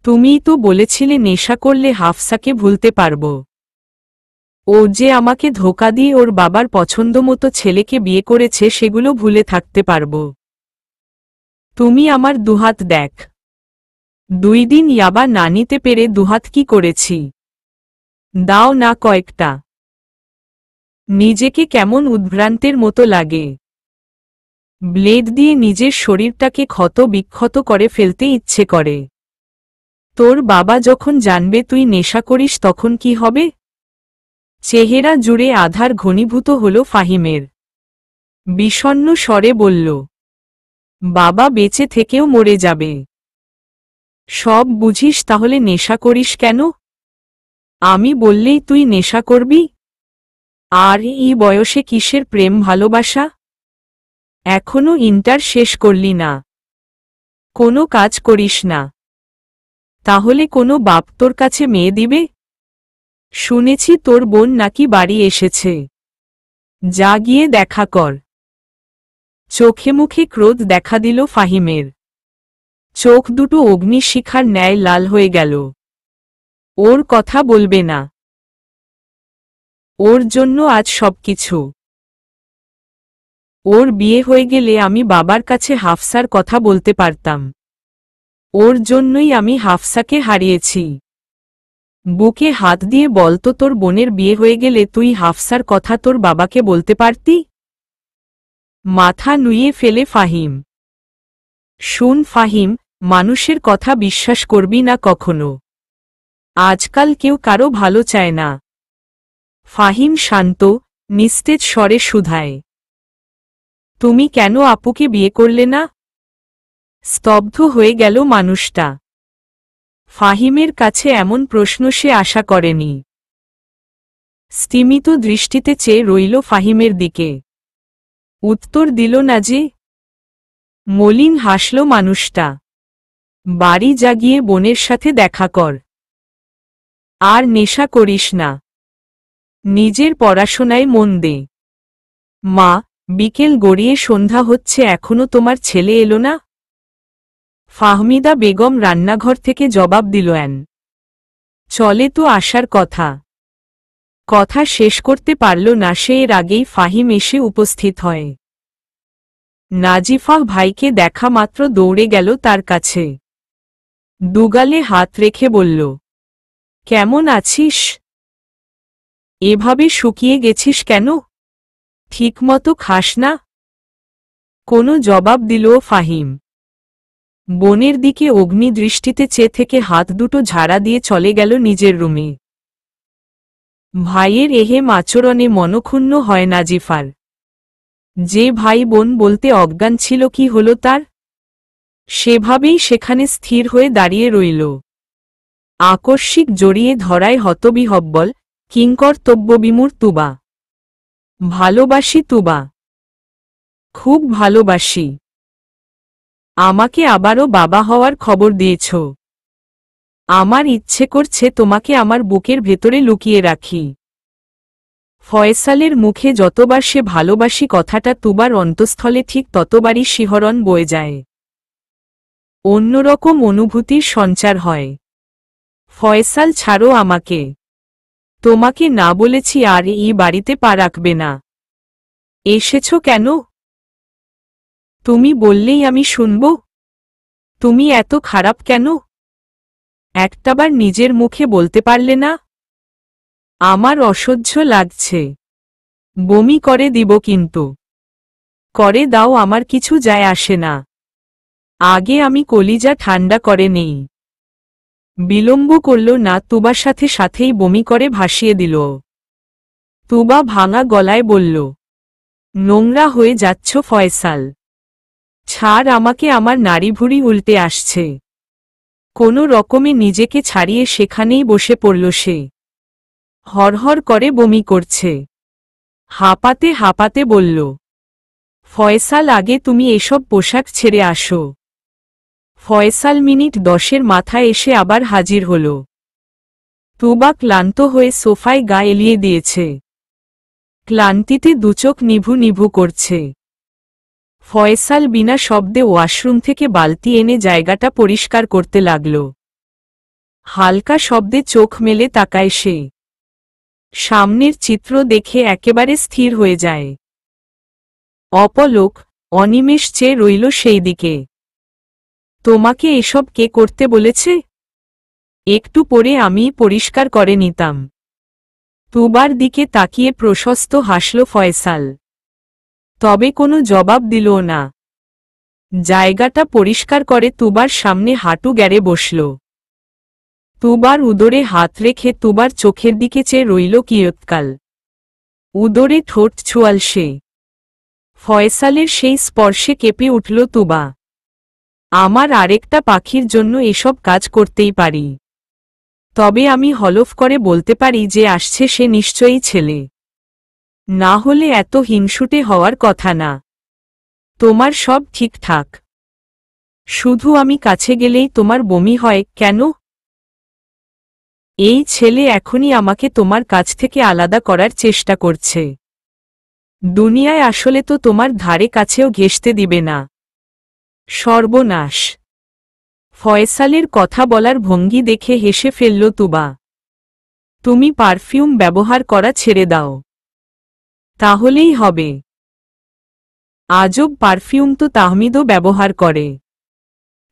তুমিই তো বলেছিলে নেশা করলে হাফসাকে ভুলতে পারব। ও যে আমাকে ধোঁকা দিয়ে ওর বাবার পছন্দমতো ছেলেকে বিয়ে করেছে, সেগুলো ভুলে থাকতে পারব। তুমি আমার দুহাত দেখ। 2 দিন ইয়াবা না নিতে পেরে দুহাত কি করেছি। দাও না কয়েকটা। নিজেকে কেমন উদ্ভ্রান্তের মতো লাগে। ব্লেড দিয়ে নিজের শরীরটাকে ক্ষত বিক্ষত করে ফেলতে ইচ্ছে করে। তোর বাবা যখন জানবে তুই নেশা করিস তখন কি হবে? চেহারা জুড়ে আধার ঘনীভূত হল ফাহিমের। বিষণ্ণ স্বরে বলল, বাবা বেঁচে থেকেও মরে যাবে। সব বুঝিস, তাহলে নেশা করিস কেন? আমি বললেই তুই নেশা করবি? আর এই বয়সে কিসের প্রেম ভালোবাসা? এখনো ইন্টার শেষ করলি না, কোনো কাজ করিস না, তাহলে কোনো বাপ তোর কাছে মেয়ে দিবে? শুনেছি তোর বোন নাকি বাড়ি এসেছে, যা গিয়ে দেখা কর। চোখে মুখে ক্রোধ দেখা দিল ফাহিমের। চোখ দুটো অগ্নিশিখার ন্যায় লাল হয়ে গেল। ওর কথা বলবে না, ওর জন্য আজ সবকিছু। ওর বিয়ে হয়ে গেলে আমি বাবার কাছে হাফসার কথা বলতে পারতাম। ওর জন্যই আমি হাফসাকে হারিয়েছি। বুকে হাত দিয়ে বলতো, তোর বোনের বিয়ে হয়ে গেলে তুই হাফসার কথা তোর বাবাকে বলতে পারতি? মাথা নুইয়ে ফেলে ফাহিম। শুন ফাহিম, মানুষের কথা বিশ্বাস করবি না কখনো। আজকাল কেউ কারো ভালো চায় না। ফাহিম শান্ত, নিস্তেজ স্বরে শুধায়। তুমি কেন আপুকে বিয়ে করলে না? স্তব্ধ হয়ে গেল মানুষটা। ফাহিমের কাছে এমন প্রশ্ন সে আশা করেনি। স্তিমিত দৃষ্টিতে চেয়ে রইল ফাহিমের দিকে। উত্তর দিল না যে। মলিন হাসল মানুষটা। বাড়ি জাগিয়ে বোনের সাথে দেখা কর। আর নেশা করিস না, নিজের পড়াশোনায় মন দে। মা, বিকেল গড়িয়ে সন্ধ্যা হচ্ছে, এখনো তোমার ছেলে এলো না? ফাহমিদা বেগম রান্নাঘর থেকে জবাব দিল। চলে তো আসার কথা। কথা শেষ করতে পারল না সে, এর আগেই ফাহিম এসে উপস্থিত হয়। নাজিফা ভাইকে দেখা মাত্র দৌড়ে গেল তার কাছে। দুগালে হাত রেখে বলল, কেমন আছিস? এভাবে শুকিয়ে গেছিস কেন? ঠিকমতো খাস না? কোনো জবাব দিল ফাহিম। বোনের দিকে অগ্নিদৃষ্টিতে চেয়ে থেকে হাত দুটো ঝাড়া দিয়ে চলে গেল নিজের রুমে। ভাইয়ের এহেম আচরণে মনক্ষুণ্ণ হয় নাজিফার। যে ভাই বোন বলতে অজ্ঞান ছিল, কি হলো তার? সেভাবেই সেখানে স্থির হয়ে দাঁড়িয়ে রইল। আকস্মিক জড়িয়ে ধরায় হতবিহব্বল, কিংকর্তব্যবিমূঢ় তুবা। ভালোবাসি তুবা, খুব ভালোবাসি। আমাকে আবারও বাবা হওয়ার খবর দিয়েছ। আমার ইচ্ছে করছে তোমাকে আমার বুকের ভেতরে লুকিয়ে রাখি। ফয়সালের মুখে যতবার সে ভালোবাসি কথাটা তুবার অন্তঃস্থলে ঠিক ততবারই শিহরণ বয়ে যায়। অন্যরকম অনুভূতির সঞ্চার হয়। ফয়সাল, ছাড়ো আমাকে। তোমাকে না বলেছি আর এই বাড়িতে পা রাখবে না। এসেছ কেন? তুমি বললেই আমি শুনব। তুমি এত খারাপ কেন? একটাবার নিজের মুখে বলতে পারলে না? আমার অসহ্য লাগছে। বমি করে দিব কিন্তু। করে দাও, আমার কিছু যায় আসে না। আগে আমি কলিজা ঠান্ডা করে নেই। বিলম্ব করল না, তুবার সাথে সাথেই বমি করে ভাসিয়ে দিল। তুবা ভাঙা গলায় বলল, নোংরা হয়ে যাচ্ছ ফয়সাল। ছাড় আমাকে, আমার নাড়িভুড়ি উল্টে আসছে। কোনো রকমে নিজেকে ছাড়িয়ে সেখানেই বসে পড়ল সে। হরহর করে বমি করছে। হাঁপাতে হাঁপাতে বলল, ফয়সাল, আগে তুমি এসব পোশাক ছেড়ে আসো। ফয়সাল মিনিট 10-এর মাথায় এসে আবার হাজির হল। তুবা ক্লান্ত হয়ে সোফায় গা এলিয়ে দিয়েছে। ক্লান্তিতে দুচোখ নিভু নিভু করছে। ফয়সাল বিনা শব্দে ওয়াশরুম থেকে বালতি এনে জায়গাটা পরিষ্কার করতে লাগল। হালকা শব্দে চোখ মেলে তাকায় সে। সামনের চিত্র দেখে একেবারে স্থির হয়ে যায়। অপলক, অনিমেষ চেয়ে রইল সেই দিকে। তোমাকে এসব কে করতে বলেছে? একটু পরে আমি পরিষ্কার করে নিতাম। তুবার দিকে তাকিয়ে প্রশস্ত হাসল ফয়সাল। তবে কোনো জবাব দিল না। জায়গাটা পরিষ্কার করে তুবার সামনে হাঁটু গেড়ে বসল। তুবার উদরে হাত রেখে তুবার চোখের দিকে চেয়ে রইল কিয়ৎকাল। উদরে ঠোঁট ছোঁয়াল সে। ফয়সালের সেই স্পর্শে কেঁপে উঠল তুবা। আমার আরেকটা পাখির জন্য এসব কাজ করতেই পারি। তবে আমি হলফ করে বলতে পারি যে আসছে সে নিশ্চয়ই ছেলে। না হলে এত হিংসুটে হওয়ার কথা না। তোমার সব ঠিকঠাক, শুধু আমি কাছে গেলেই তোমার বমি হয় কেন? এই ছেলে এখনই আমাকে তোমার কাছ থেকে আলাদা করার চেষ্টা করছে। দুনিয়ায় আসলে তো তোমার ধারে কাছেও ঘেঁষতে দিবে না। সর্বনাশ! ফয়সালের কথা বলার ভঙ্গি দেখে হেসে ফেলল তুবা। তুমি পারফিউম ব্যবহার করা ছেড়ে দাও, তাহলেই হবে। আজব পারফিউম তো তাহমিদও ব্যবহার করে।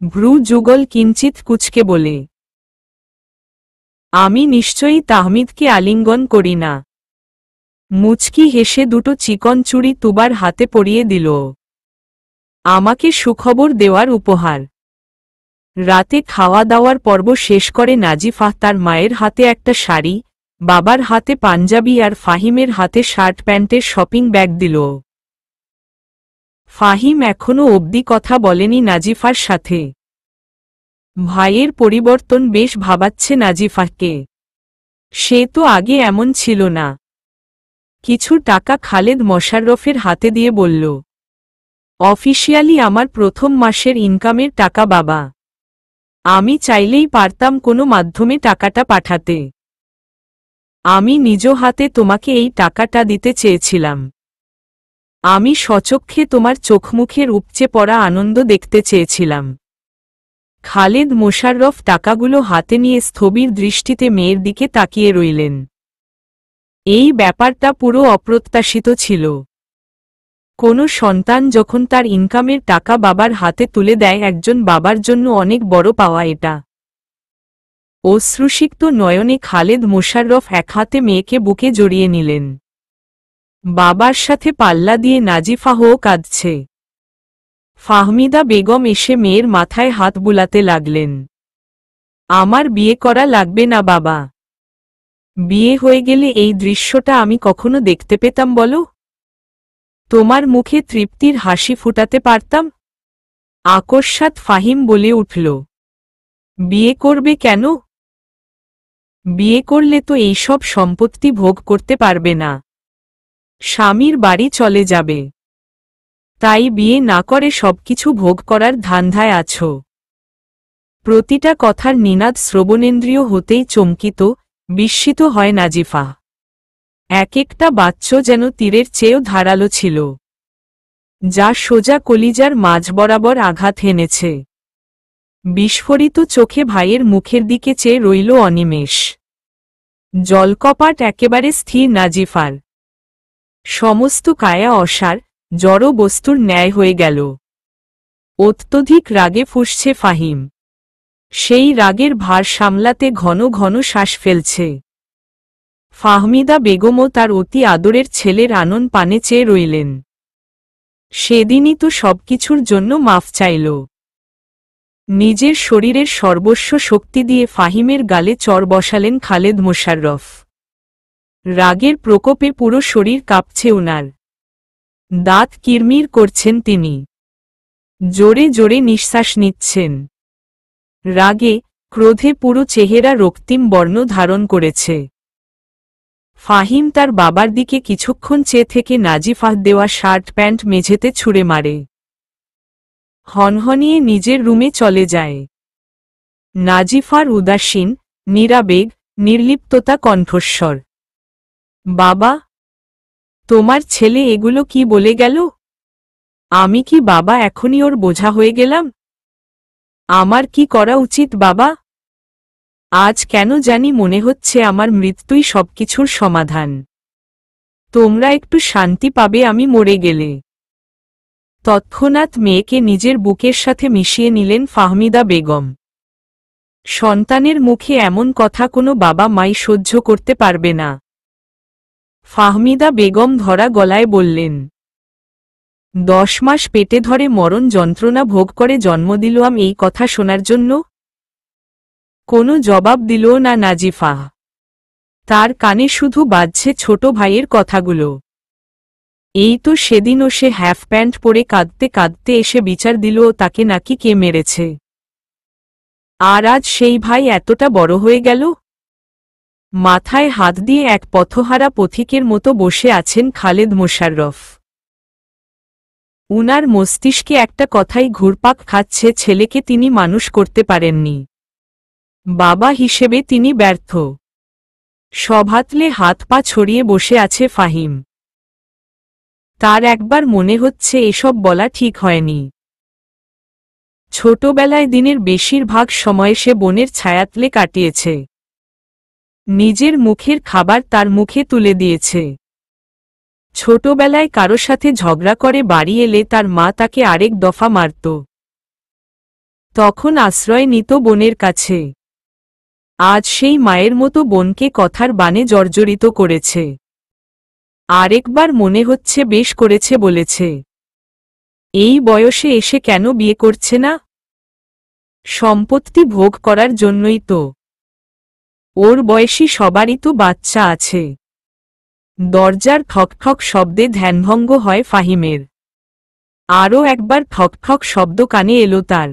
ভ্রু যুগল কিঞ্চিত কুচকে বলে, আমি নিশ্চয়ই তাহমিদকে আলিঙ্গন করি না। মুচকি হেসে দুটো চিকন চুড়ি তুবার হাতে পরিয়ে দিল। আমাকে সুখবর দেওয়ার উপহার। রাতে খাওয়া দাওয়ার পর্ব শেষ করে নাজিফা তার মায়ের হাতে একটা শাড়ি, বাবার হাতে পাঞ্জাবি আর ফাহিমের হাতে শার্ট প্যান্টের শপিং ব্যাগ দিল। ফাহিম এখনো অবধি কথা বলেনি নাজিফার সাথে। ভাইয়ের পরিবর্তন বেশ ভাবাচ্ছে নাজিফাকে। সে তো আগে এমন ছিল না। কিছু টাকা খালেদ মোশাররফের হাতে দিয়ে বলল, অফিসিয়ালি আমার প্রথম মাসের ইনকামের টাকা বাবা। আমি চাইলেই পারতাম কোনো মাধ্যমে টাকাটা পাঠাতে। আমি নিজ হাতে তোমাকে এই টাকাটা দিতে চেয়েছিলাম। আমি সচক্ষে তোমার চোখমুখের উপচে পড়া আনন্দ দেখতে চেয়েছিলাম। খালেদ মোশাররফ টাকাগুলো হাতে নিয়ে স্থবির দৃষ্টিতে মেয়ের দিকে তাকিয়ে রইলেন। এই ব্যাপারটা পুরো অপ্রত্যাশিত ছিল। কোনো সন্তান যখন তার ইনকামের টাকা বাবার হাতে তুলে দেয়, একজন বাবার জন্য অনেক বড় পাওয়া এটা। অশ্রুসিক্ত নয়নে খালেদ মোশাররফ এক হাতে মেয়েকে বুকে জড়িয়ে নিলেন। বাবার সাথে পাল্লা দিয়ে নাজিফাও কাঁদছে। ফাহমিদা বেগম এসে মেয়ের মাথায় হাত বুলাতে লাগলেন। আমার বিয়ে করা লাগবে না বাবা। বিয়ে হয়ে গেলে এই দৃশ্যটা আমি কখনো দেখতে পেতাম বলো? তোমার মুখে তৃপ্তির হাসি ফুটাতে পারতাম? আকস্মাৎ ফাহিম বলে উঠল, বিয়ে করবে কেন? বিয়ে করলে তো এইসব সম্পত্তি ভোগ করতে পারবে না, স্বামীর বাড়ি চলে যাবে। তাই বিয়ে না করে সবকিছু ভোগ করার ধান্ধায় আছো। প্রতিটা কথার নিনাদ শ্রবণেন্দ্রিয় হতেই চমকিত, বিস্মিত হয় নাজিফা। এক একটা বাচ্চ যেন তীরের চেয়েও ধারালো ছিল, যা সোজা কলিজার মাঝ বরাবর আঘাত হেনেছে। বিস্ফোরিত চোখে ভাইয়ের মুখের দিকে চেয়ে রইল অনিমেষ। জলকপাট একেবারে স্থির নাজিফার। সমস্ত কায়া অসার, জড় বস্তুর ন্যায় হয়ে গেল। অত্যধিক রাগে ফুঁসছে ফাহিম। সেই রাগের ভার সামলাতে ঘন ঘন শ্বাস ফেলছে। ফাহমিদা বেগমও তার অতি আদরের ছেলের আনন পানে চেয়ে রইলেন। সেদিনই তো সবকিছুর জন্য মাফ চাইল। নিজের শরীরের সর্বস্ব শক্তি দিয়ে ফাহিমের গালে চর বসালেন খালেদ মোশাররফ। রাগের প্রকোপে পুরো শরীর কাঁপছে উনার। দাঁত কিরমির করছেন তিনি। জোরে জোরে নিঃশ্বাস নিচ্ছেন। রাগে, ক্রোধে পুরো চেহারা রক্তিম বর্ণ ধারণ করেছে। ফাহিম তার বাবার দিকে কিছুক্ষণ চেয়ে থেকে নাজিফাহ দেওয়া শার্ট প্যান্ট মেঝেতে ছুঁড়ে মারে। হনহনিয়ে নিজের রুমে চলে যায়। নাজিফার উদাসীন, নিরাবেগ, নির্লিপ্ততা কণ্ঠস্বর। বাবা, তোমার ছেলে এগুলো কি বলে গেল? আমি কি বাবা এখনই ওর বোঝা হয়ে গেলাম? আমার কি করা উচিত বাবা? আজ কেন জানি মনে হচ্ছে আমার মৃত্যুই সবকিছুর সমাধান। তোমরা একটু শান্তি পাবে আমি মরে গেলে। তৎক্ষণাৎ মেয়েকে নিজের বুকের সাথে মিশিয়ে নিলেন ফাহমিদা বেগম। সন্তানের মুখে এমন কথা কোনো বাবা মাই সহ্য করতে পারবে না। ফাহমিদা বেগম ধরা গলায় বললেন, 10 মাস পেটে ধরে মরণ যন্ত্রণা ভোগ করে জন্ম দিলাম এই কথা শোনার জন্য? কোনো জবাব দিল না নাজিফা। তার কানে শুধু বাজছে ছোট ভাইয়ের কথাগুলো। এই তো সেদিনও সে হাফ প্যান্ট পরে কাঁদতে কাঁদতে এসে বিচার দিল তাকে নাকি কে মেরেছে। আর আজ সেই ভাই এতটা বড় হয়ে গেল। মাথায় হাত দিয়ে এক পথহারা পথিকের মতো বসে আছেন খালেদ মোশাররফ। উনার মস্তিষ্কে একটা কথাই ঘুরপাক খাচ্ছে, ছেলেকে তিনি মানুষ করতে পারেননি। বাবা হিসেবে তিনি ব্যর্থ। সভাতলে হাত পা ছড়িয়ে বসে আছে ফাহিম। তার একবার মনে হচ্ছে এসব বলা ঠিক হয়নি। ছোটবেলায় দিনের বেশিরভাগ সময় সে বোনের ছায়াতলে কাটিয়েছে। নিজের মুখের খাবার তার মুখে তুলে দিয়েছে। ছোটবেলায় কারো সাথে ঝগড়া করে বাড়ি এলে তার মা তাকে আরেক দফা মারত। তখন আশ্রয় নিত বোনের কাছে। আজ সেই মায়ের মতো বোনকে কথার বাণে জর্জরিত করেছে। আরেকবার মনে হচ্ছে বেশ করেছে বলেছে। এই বয়সে এসে কেন বিয়ে করছে না? সম্পত্তি ভোগ করার জন্যই তো। ওর বয়সী সবারই তো বাচ্চা আছে। দরজার ঠকঠক শব্দে ধ্যানভঙ্গ হয় ফাহিমের। আরও একবার ঠকঠক শব্দ কানে এলো তার।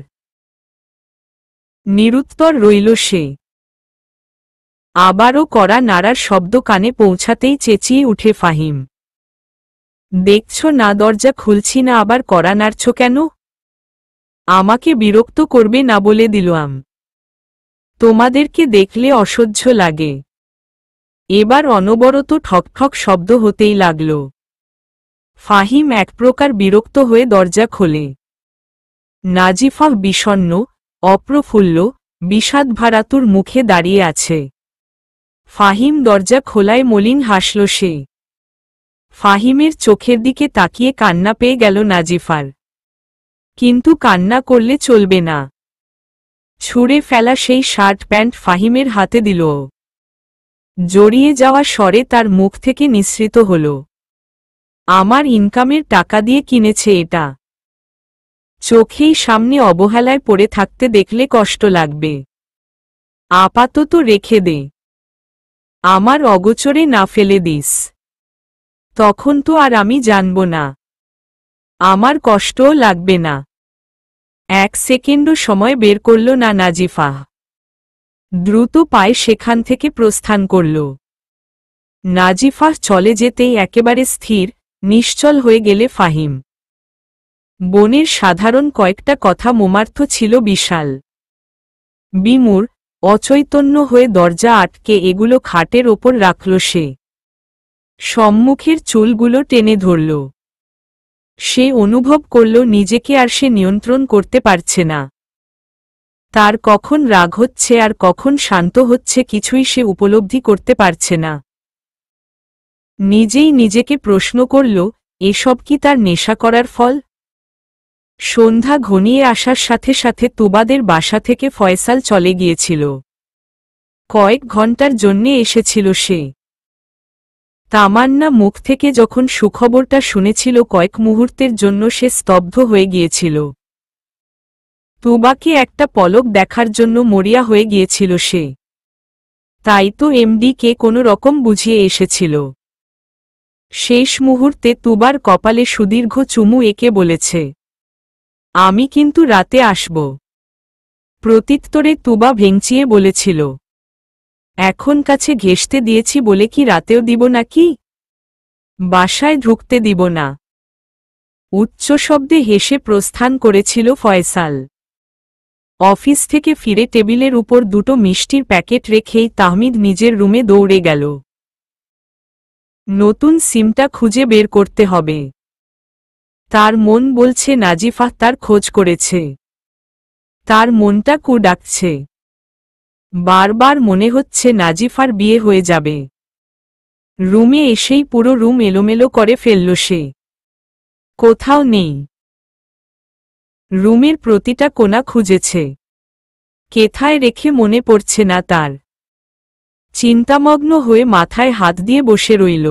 নিরুত্তর রইল সে। আবারও কড়া নাড়ার শব্দ কানে পৌঁছাতেই চেঁচিয়ে উঠে ফাহিম। দেখছ না দরজা খুলছি না, আবার কড়া নাড়ছ কেন? আমাকে বিরক্ত করবে না বলে দিলাম। তোমাদেরকে দেখলে অসহ্য লাগে। এবার অনবরত ঠকঠক শব্দ হতেই লাগল। ফাহিম এক প্রকার বিরক্ত হয়ে দরজা খোলে। নাজিফা বিষণ্ণ, অপ্রফুল্ল, বিষাদভারাতুর মুখে দাঁড়িয়ে আছে। ফাহিম দরজা খোলায় মলিন হাসল সে। ফাহিমের চোখের দিকে তাকিয়ে কান্না পেয়ে গেল নাজিফার। কিন্তু কান্না করলে চলবে না। ছুঁড়ে ফেলা সেই শার্ট প্যান্ট ফাহিমের হাতে দিল। জড়িয়ে যাওয়া স্বরে তার মুখ থেকে নিঃসৃত হল, আমার ইনকামের টাকা দিয়ে কিনেছে এটা। চোখেই সামনে অবহেলায় পড়ে থাকতে দেখলে কষ্ট লাগবে। আপাতত রেখে দে, আমার অগোচরে না ফেলে দিস। তখন তো আর আমি জানব না, আমার কষ্টও লাগবে না। এক সেকেন্ডও সময় বের করল না নাজিফা। দ্রুত পায়ে সেখান থেকে প্রস্থান করল। নাজিফা চলে যেতেই একেবারে স্থির, নিশ্চল হয়ে গেলে ফাহিম। বোনের সাধারণ কয়েকটা কথা মর্মার্থ ছিল বিশাল। বিমূঢ়, অচৈতন্য হয়ে দরজা আটকে এগুলো খাটের ওপর রাখল সে। সম্মুখের চুলগুলো টেনে ধরল। সে অনুভব করল নিজেকে আর সে নিয়ন্ত্রণ করতে পারছে না। তার কখন রাগ হচ্ছে আর কখন শান্ত হচ্ছে কিছুই সে উপলব্ধি করতে পারছে না। নিজেই নিজেকে প্রশ্ন করল, এসব কি তার নেশা করার ফল? সন্ধ্যা ঘনিয়ে আসার সাথে সাথে তুবাদের বাসা থেকে ফয়সাল চলে গিয়েছিল। কয়েক ঘন্টার জন্যে এসেছিল সে। তামান্না মুখ থেকে যখন সুখবরটা শুনেছিল কয়েক মুহূর্তের জন্য সে স্তব্ধ হয়ে গিয়েছিল। তুবাকে একটা পলক দেখার জন্য মরিয়া হয়ে গিয়েছিল সে। তাই তো এমডিকে কোনো রকম বুঝিয়ে এসেছিল। শেষ মুহূর্তে তুবার কপালে সুদীর্ঘ চুমু এঁকে বলেছে, আমি কিন্তু রাতে আসব। প্রত্যুত্তরে তুবা ভেঙচিয়ে বলেছিল, এখন কাছে ঘেঁষতে দিয়েছি বলে কি রাতেও দিব নাকি? বাসায় ঢুকতে দিব না। উচ্চ শব্দে হেসে প্রস্থান করেছিল ফয়সাল। অফিস থেকে ফিরে টেবিলের উপর দুটো মিষ্টির প্যাকেট রেখেই তাহমিদ নিজের রুমে দৌড়ে গেল। নতুন সিমটা খুঁজে বের করতে হবে। তার মন বলছে নাজিফা তার খোঁজ করেছে। তার মনটা কু ডাকছে। বারবার মনে হচ্ছে নাজিফার বিয়ে হয়ে যাবে। রুমে এসেই পুরো রুম এলোমেলো করে ফেলল সে। কোথাও নেই। রুমের প্রতিটা কোণা খুঁজেছে, কেথায় রেখে মনে পড়ছে না তার। চিন্তামগ্ন হয়ে মাথায় হাত দিয়ে বসে রইল।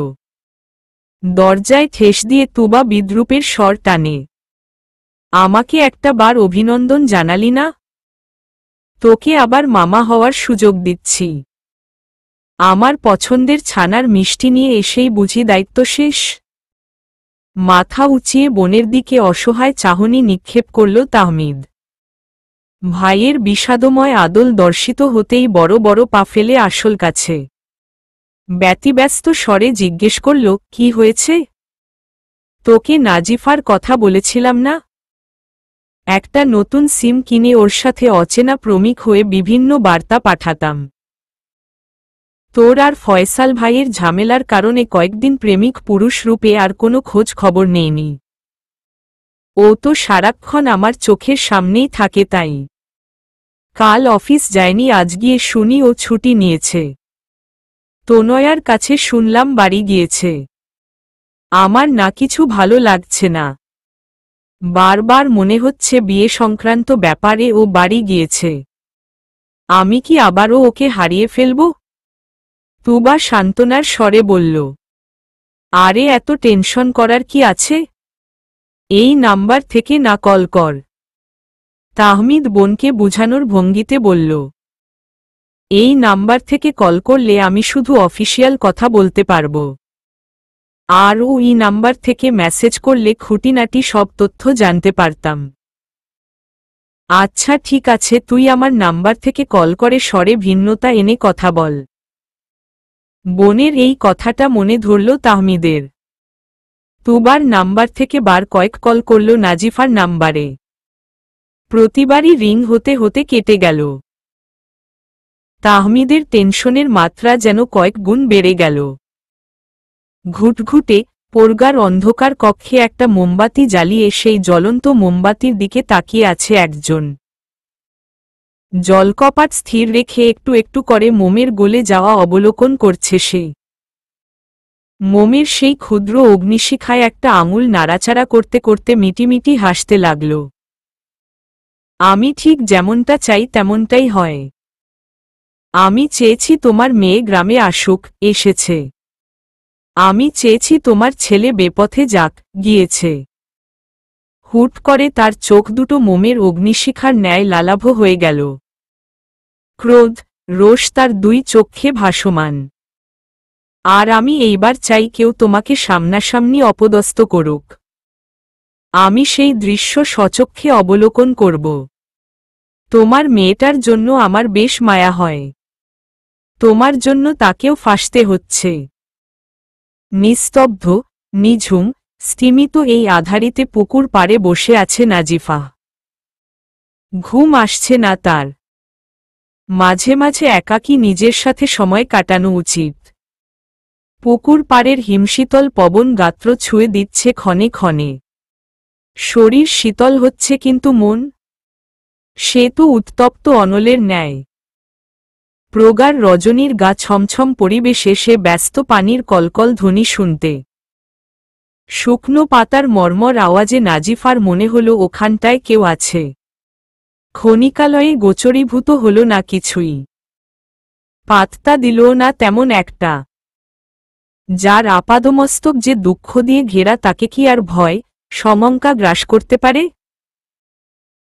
দরজায় ঠেস দিয়ে তুবা বিদ্রূপের স্বর টানে, আমাকে একটা বার অভিনন্দন জানালি না? তোকে আবার মামা হওয়ার সুযোগ দিচ্ছি। আমার পছন্দের ছানার মিষ্টি নিয়ে এসেই বুঝি দায়িত্ব শেষ? মাথা উঁচিয়ে বোনের দিকে অসহায় চাহনি নিক্ষেপ করল তাহমিদ। ভাইয়ের বিষাদময় আদল দর্শিত হতেই বড় বড় পা ফেলে আসল কাছে। ব্যতিব্যস্ত স্বরে জিজ্ঞেস করল, কি হয়েছে? তোকে নাজিফার কথা বলেছিলাম না? একটা নতুন সিম কিনে ওর সাথে অচেনা প্রেমিক হয়ে বিভিন্ন বার্তা পাঠাতাম। তোর আর ফয়সাল ভাইয়ের ঝামেলার কারণে কয়েকদিন প্রেমিক পুরুষ রূপে আর কোনো খোঁজ খবর নেইনি। ও তো সারাক্ষণ আমার চোখের সামনেই থাকে। তাই কাল অফিস যায়নি, আজ গিয়ে শুনি ও ছুটি নিয়েছে। তনয়ার কাছে শুনলাম বাড়ি গিয়েছে। আমার না কিছু ভালো লাগছে না। বারবার মনে হচ্ছে বিয়ে সংক্রান্ত ব্যাপারে ও বাড়ি গিয়েছে। আমি কি আবারও ওকে হারিয়ে ফেলব? তুবা সান্ত্বনার স্বরে বলল, আরে এত টেনশন করার কি আছে? এই নাম্বার থেকে না কল কর। তাহমিদ বোনকে বুঝানোর ভঙ্গিতে বলল, এই নাম্বার থেকে কল করলে আমি শুধু অফিসিয়াল কথা বলতে পারব, আর ওই নাম্বার থেকে মেসেজ করলে খুঁটিনাটি সব তথ্য জানতে পারতাম। আচ্ছা ঠিক আছে, তুই আমার নাম্বার থেকে কল করে স্বরে ভিন্নতা এনে কথা বল। বোনের এই কথাটা মনে ধরল তাহমিদের। তুবার নাম্বার থেকে বার কয়েক কল করল নাজিফার নাম্বারে। প্রতিবারই রিং হতে হতে কেটে গেল। তাহমিদের টেনশনের মাত্রা যেন কয়েক গুণ বেড়ে গেল। ঘুটঘুটে পোরগার অন্ধকার কক্ষে একটা মোমবাতি জ্বালিয়ে সেই জ্বলন্ত মোমবাতির দিকে তাকিয়ে আছে একজন। জলকপাট স্থির রেখে একটু একটু করে মোমের গলে যাওয়া অবলোকন করছে সে। মোমের সেই ক্ষুদ্র অগ্নিশিখায় একটা আঙুল নাড়াচাড়া করতে করতে মিটিমিটি হাসতে লাগল। আমি ঠিক যেমনটা চাই তেমনটাই হয়। আমি চেয়েছি তোমার মেয়ে গ্রামে আসুক, এসেছে। আমি চেয়েছি তোমার ছেলে বেপথে যাক, গিয়েছে। হুট করে তার চোখ দুটো মোমের অগ্নিশিখার ন্যায় লালাভ হয়ে গেল। ক্রোধ, রোষ তার দুই চক্ষে ভাসমান। আর আমি এইবার চাই কেউ তোমাকে সামনাসামনি অপদস্থ করুক। আমি সেই দৃশ্য সচক্ষে অবলোকন করব। তোমার মেয়েটার জন্য আমার বেশ মায়া হয়। তোমার জন্য তাকেও ফাঁসতে হচ্ছে। নিস্তব্ধ, নিঝুম, স্তিমিত এই আধারিতে পুকুর পাড়ে বসে আছে নাজিফা। ঘুম আসছে না তার। মাঝে মাঝে একাকী নিজের সাথে সময় কাটানো উচিত। পুকুর পাড়ের হিমশীতল পবন গাত্র ছুঁয়ে দিচ্ছে ক্ষণে ক্ষণে। শরীর শীতল হচ্ছে, কিন্তু মন, সে তো উত্তপ্ত অনলের ন্যায়। প্রগাঢ় রজনীর গা ছমছম পরিবেশে সে ব্যস্ত পানির কলকল ধ্বনি শুনতে। শুকনো পাতার মর্মর আওয়াজে নাজিফার মনে হল ওখানটায় কেউ আছে। ক্ষণিকালয়ে গোচরীভূত হল না কিছুই। পাত্তা দিলও না তেমন একটা। যার আপাদমস্তক যে দুঃখ দিয়ে ঘেরা, তাকে কি আর ভয়, সমঙ্কা গ্রাস করতে পারে?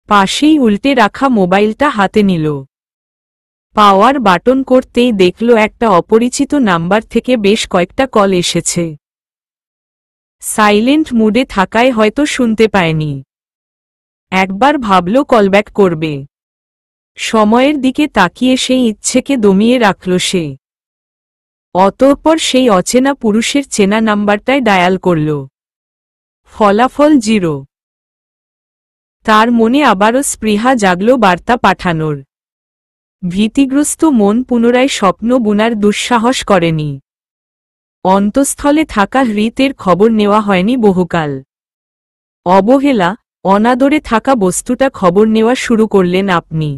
পাশেই উল্টে রাখা মোবাইলটা হাতে নিল। পাওয়ার বাটন করতেই দেখল একটা অপরিচিত নাম্বার থেকে বেশ কয়েকটা কল এসেছে। সাইলেন্ট মুডে থাকায় হয়তো শুনতে পায়নি। একবার ভাবল কলব্যাক করবে। সময়ের দিকে তাকিয়ে সেই ইচ্ছেকে দমিয়ে রাখল সে। অতঃপর সেই অচেনা পুরুষের চেনা নাম্বারটায় ডায়াল করল। ফলাফল 0। তার মনে আবারও স্পৃহা জাগল বার্তা পাঠানোর। ভীতিগ্রস্ত মন পুনরায় স্বপ্ন বুনার দুঃসাহস করেনি। অন্তঃস্থলে থাকা হৃতের খবর নেওয়া হয়নি বহুকাল। অবহেলা, অনাদরে থাকা বস্তুটা খবর নেওয়া শুরু করলেন আপনি।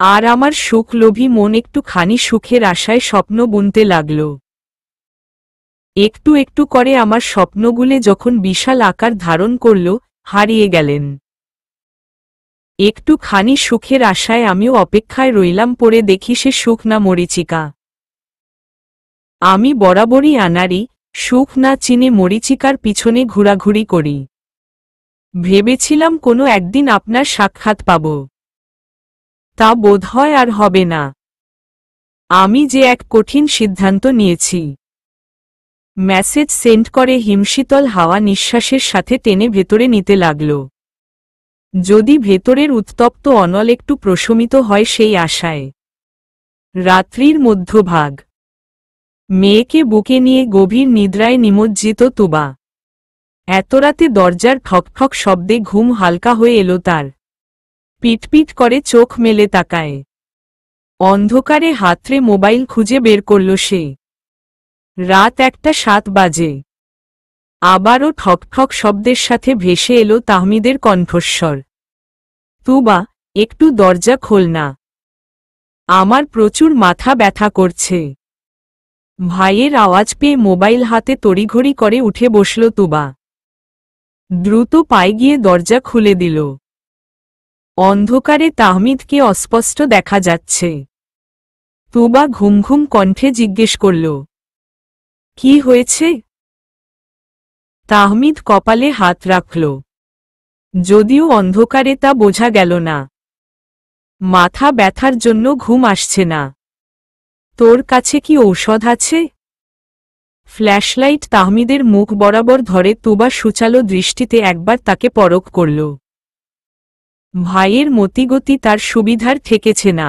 আর আমার সুখলোভী মন একটুখানি সুখের আশায় স্বপ্ন বুনতে লাগল। একটু একটু করে আমার স্বপ্নগুলো যখন বিশাল আকার ধারণ করল, হারিয়ে গেলেন। একটুখানি সুখের আশায় আমিও অপেক্ষায় রইলাম, পড়ে দেখি সে সুখ না মরীচিকা। আমি বরাবরই আনাড়ি, সুখ না চিনে মরীচিকার পিছনে ঘোরাঘুরি করি। ভেবেছিলাম কোনো একদিন আপনার সাক্ষাৎ পাব। তা বোধহয় আর হবে না। আমি যে এক কঠিন সিদ্ধান্ত নিয়েছি। মেসেজ সেন্ড করে হিমশীতল হাওয়া নিঃশ্বাসের সাথে টেনে ভেতরে নিতে লাগল। যদি ভেতরের উত্তপ্ত অনল একটু প্রশমিত হয় সেই আশায়। রাত্রির মধ্যভাগ। মেয়েকে বুকে নিয়ে গভীর নিদ্রায় নিমজ্জিত তুবা। এত রাতে দরজার ঠকঠক শব্দে ঘুম হালকা হয়ে এলো তার। পিটপিট করে চোখ মেলে তাকায়। অন্ধকারে হাতড়ে মোবাইল খুঁজে বের করল সে। রাত 1:07 বাজে। আবারও ঠকঠক শব্দের সাথে ভেসে এলো তাহমিদের কণ্ঠস্বর। তুবা, একটু দরজা খোল না, আমার প্রচুর মাথা ব্যথা করছে। ভাইয়ের আওয়াজ পেয়ে মোবাইল হাতে তড়িঘড়ি করে উঠে বসল তুবা। দ্রুত পায়ে গিয়ে দরজা খুলে দিল। অন্ধকারে তাহমিদকে অস্পষ্ট দেখা যাচ্ছে। তুবা ঘুম ঘুম কণ্ঠে জিজ্ঞেস করল, কি হয়েছে? তাহমিদ কপালে হাত রাখল। যদিও অন্ধকারে তা বোঝা গেল না। মাথা ব্যথার জন্য ঘুম আসছে না। তোর কাছে কি ঔষধ আছে? ফ্ল্যাশলাইট তাহমিদের মুখ বরাবর ধরে তুবা সুচালো দৃষ্টিতে একবার তাকে পরখ করল। ভাইয়ের মতিগতি তার সুবিধার ঠেকেছে না।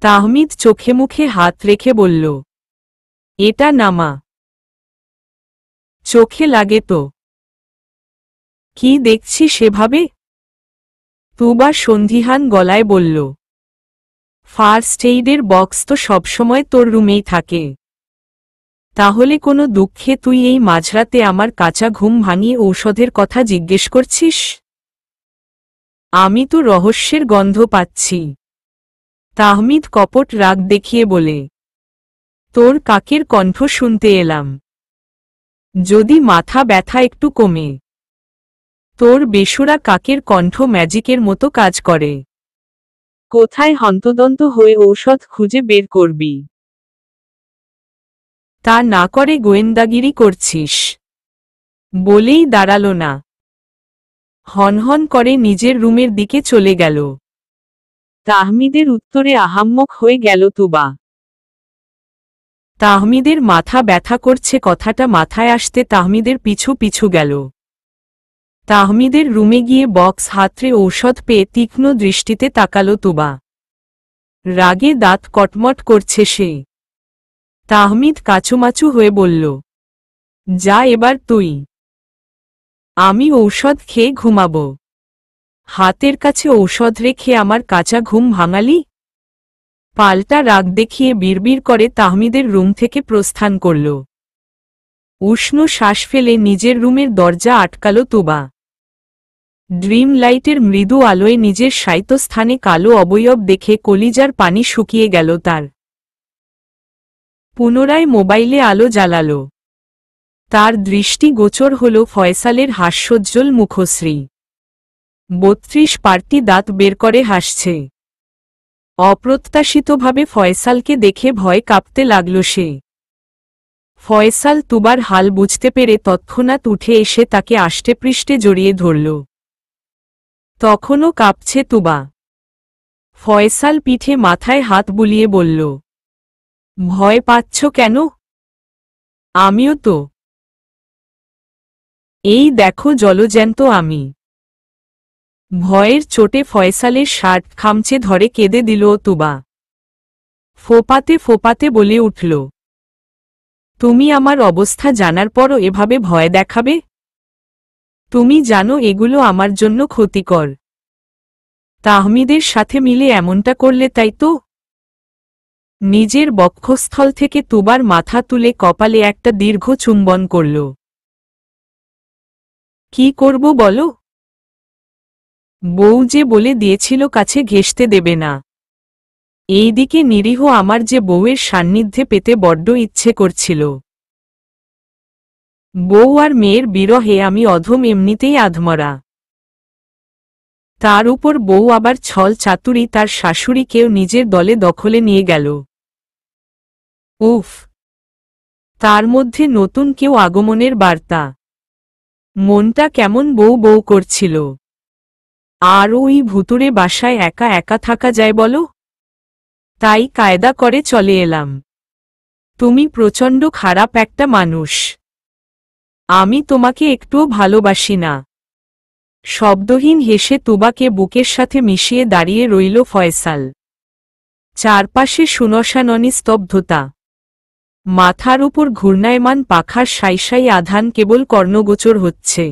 তাহমিদ চোখে মুখে হাত রেখে বলল, এটা নামা। চোখে লাগে তো। কি দেখছি সেভাবে? তুবা সন্ধিহান গলায় বলল, ফার্স্ট এইডের বক্স তো সবসময় তোর রুমেই থাকে। তাহলে কোনো দুঃখে তুই এই মাঝরাতে আমার কাঁচা ঘুম ভাঙিয়ে ঔষধের কথা জিজ্ঞেস করছিস? আমি তো রহস্যের গন্ধ পাচ্ছি। তাহমিদ কপট রাগ দেখিয়ে বলে, তোর কাকের কণ্ঠ শুনতে এলাম। যদি মাথা ব্যথা একটু কমে। তোর বেসুরা কাকের কণ্ঠ ম্যাজিকের মতো কাজ করে। কোথায় হন্তদন্ত হয়ে ঔষধ খুঁজে বের করবি? তা না করে গোয়েন্দাগিরি করছিস। বলেই দাঁড়ালো না। হনহন করে নিজের রুমের দিকে চলে গেল। তাহমিদের উত্তরে আহাম্মক হয়ে গেল তুবা। তাহমিদের মাথা ব্যথা করছে কথাটা মাথায় আসতে তাহমিদের পিছু পিছু গেল। তাহমিদের রুমে গিয়ে বক্স হাতড়ে ঔষধ পেয়ে তীক্ষ্ণ দৃষ্টিতে তাকালো তুবা। রাগে দাঁত কটমট করছে সে। তাহমিদ কাচুমাচু হয়ে বলল, যা এবার তুই। আমি ঔষধ খেয়ে ঘুমাবো। হাতের কাছে ঔষধ রেখে আমার কাঁচা ঘুম ভাঙালি? পাল্টা রাগ দেখিয়ে বিড়বিড় করে তাহমিদের রুম থেকে প্রস্থান করল। উষ্ণ শ্বাস ফেলে নিজের রুমের দরজা আটকাল তুবা। ড্রিম লাইটের মৃদু আলোয় নিজের শায়িতস্থানে কালো অবয়ব দেখে কলিজার পানি শুকিয়ে গেল তার। পুনরায় মোবাইলে আলো জ্বালাল। তার দৃষ্টি গোচর হল ফয়সালের হাস্যোজ্জ্বল মুখশ্রী। 32 পার্টি দাঁত বের করে হাসছে। অপ্রত্যাশিতভাবে ফয়সালকে দেখে ভয় কাঁপতে লাগল সে। ফয়সাল তুবার হাল বুঝতে পেরে তৎক্ষণাৎ উঠে এসে তাকে আষ্টেপৃষ্ঠে জড়িয়ে ধরল। তখনও কাঁপছে তুবা। ফয়সাল পিঠে মাথায় হাত বুলিয়ে বলল, ভয় পাচ্ছ কেন? আমিও তো। এই দেখো জলজ্যান্ত আমি। ভয়ের চোটে ফয়সালের শার্ট খামচে ধরে কেঁদে দিল তুবা। ফোপাতে ফোপাতে বলে উঠল, তুমি আমার অবস্থা জানার পরও এভাবে ভয় দেখাবে? তুমি জানো এগুলো আমার জন্য ক্ষতিকর। তাহমিদের সাথে মিলে এমনটা করলে তাই তো? নিজের বক্ষস্থল থেকে তুবার মাথা তুলে কপালে একটা দীর্ঘ চুম্বন করল। কি করব বলো? বউ যে বলে দিয়েছিল কাছে ঘেঁষতে দেবে না। এইদিকে নিরীহ আমার যে বউয়ের সান্নিধ্যে পেতে বড্ড ইচ্ছে করছিল। বউ আর মেয়ের বিরহে আমি অধম এমনিতেই আধমরা। তার উপর বউ আবার ছল চাতুরি তার শাশুড়িকেও নিজের দলে দখলে নিয়ে গেল। উফ! তার মধ্যে নতুন কেউ আগমনের বার্তা। মনটা কেমন বউ বউ করছিল। আর ওই ভুতুড়ে বাসায় একা একা থাকা যায় বলো? তাই কায়দা করে চলে এলাম। তুমি প্রচণ্ড খারাপ একটা মানুষ। আমি তোমাকে একটুও ভালোবাসি না। শব্দহীন হেসে তুবাকে বুকের সাথে মিশিয়ে দাঁড়িয়ে রইল ফয়সাল। চারপাশে শুনশাননি স্তব্ধতা। মাথার উপর ঘূর্ণায়মান পাখার সাইসাই আধান কেবল কর্ণগোচর হচ্ছে।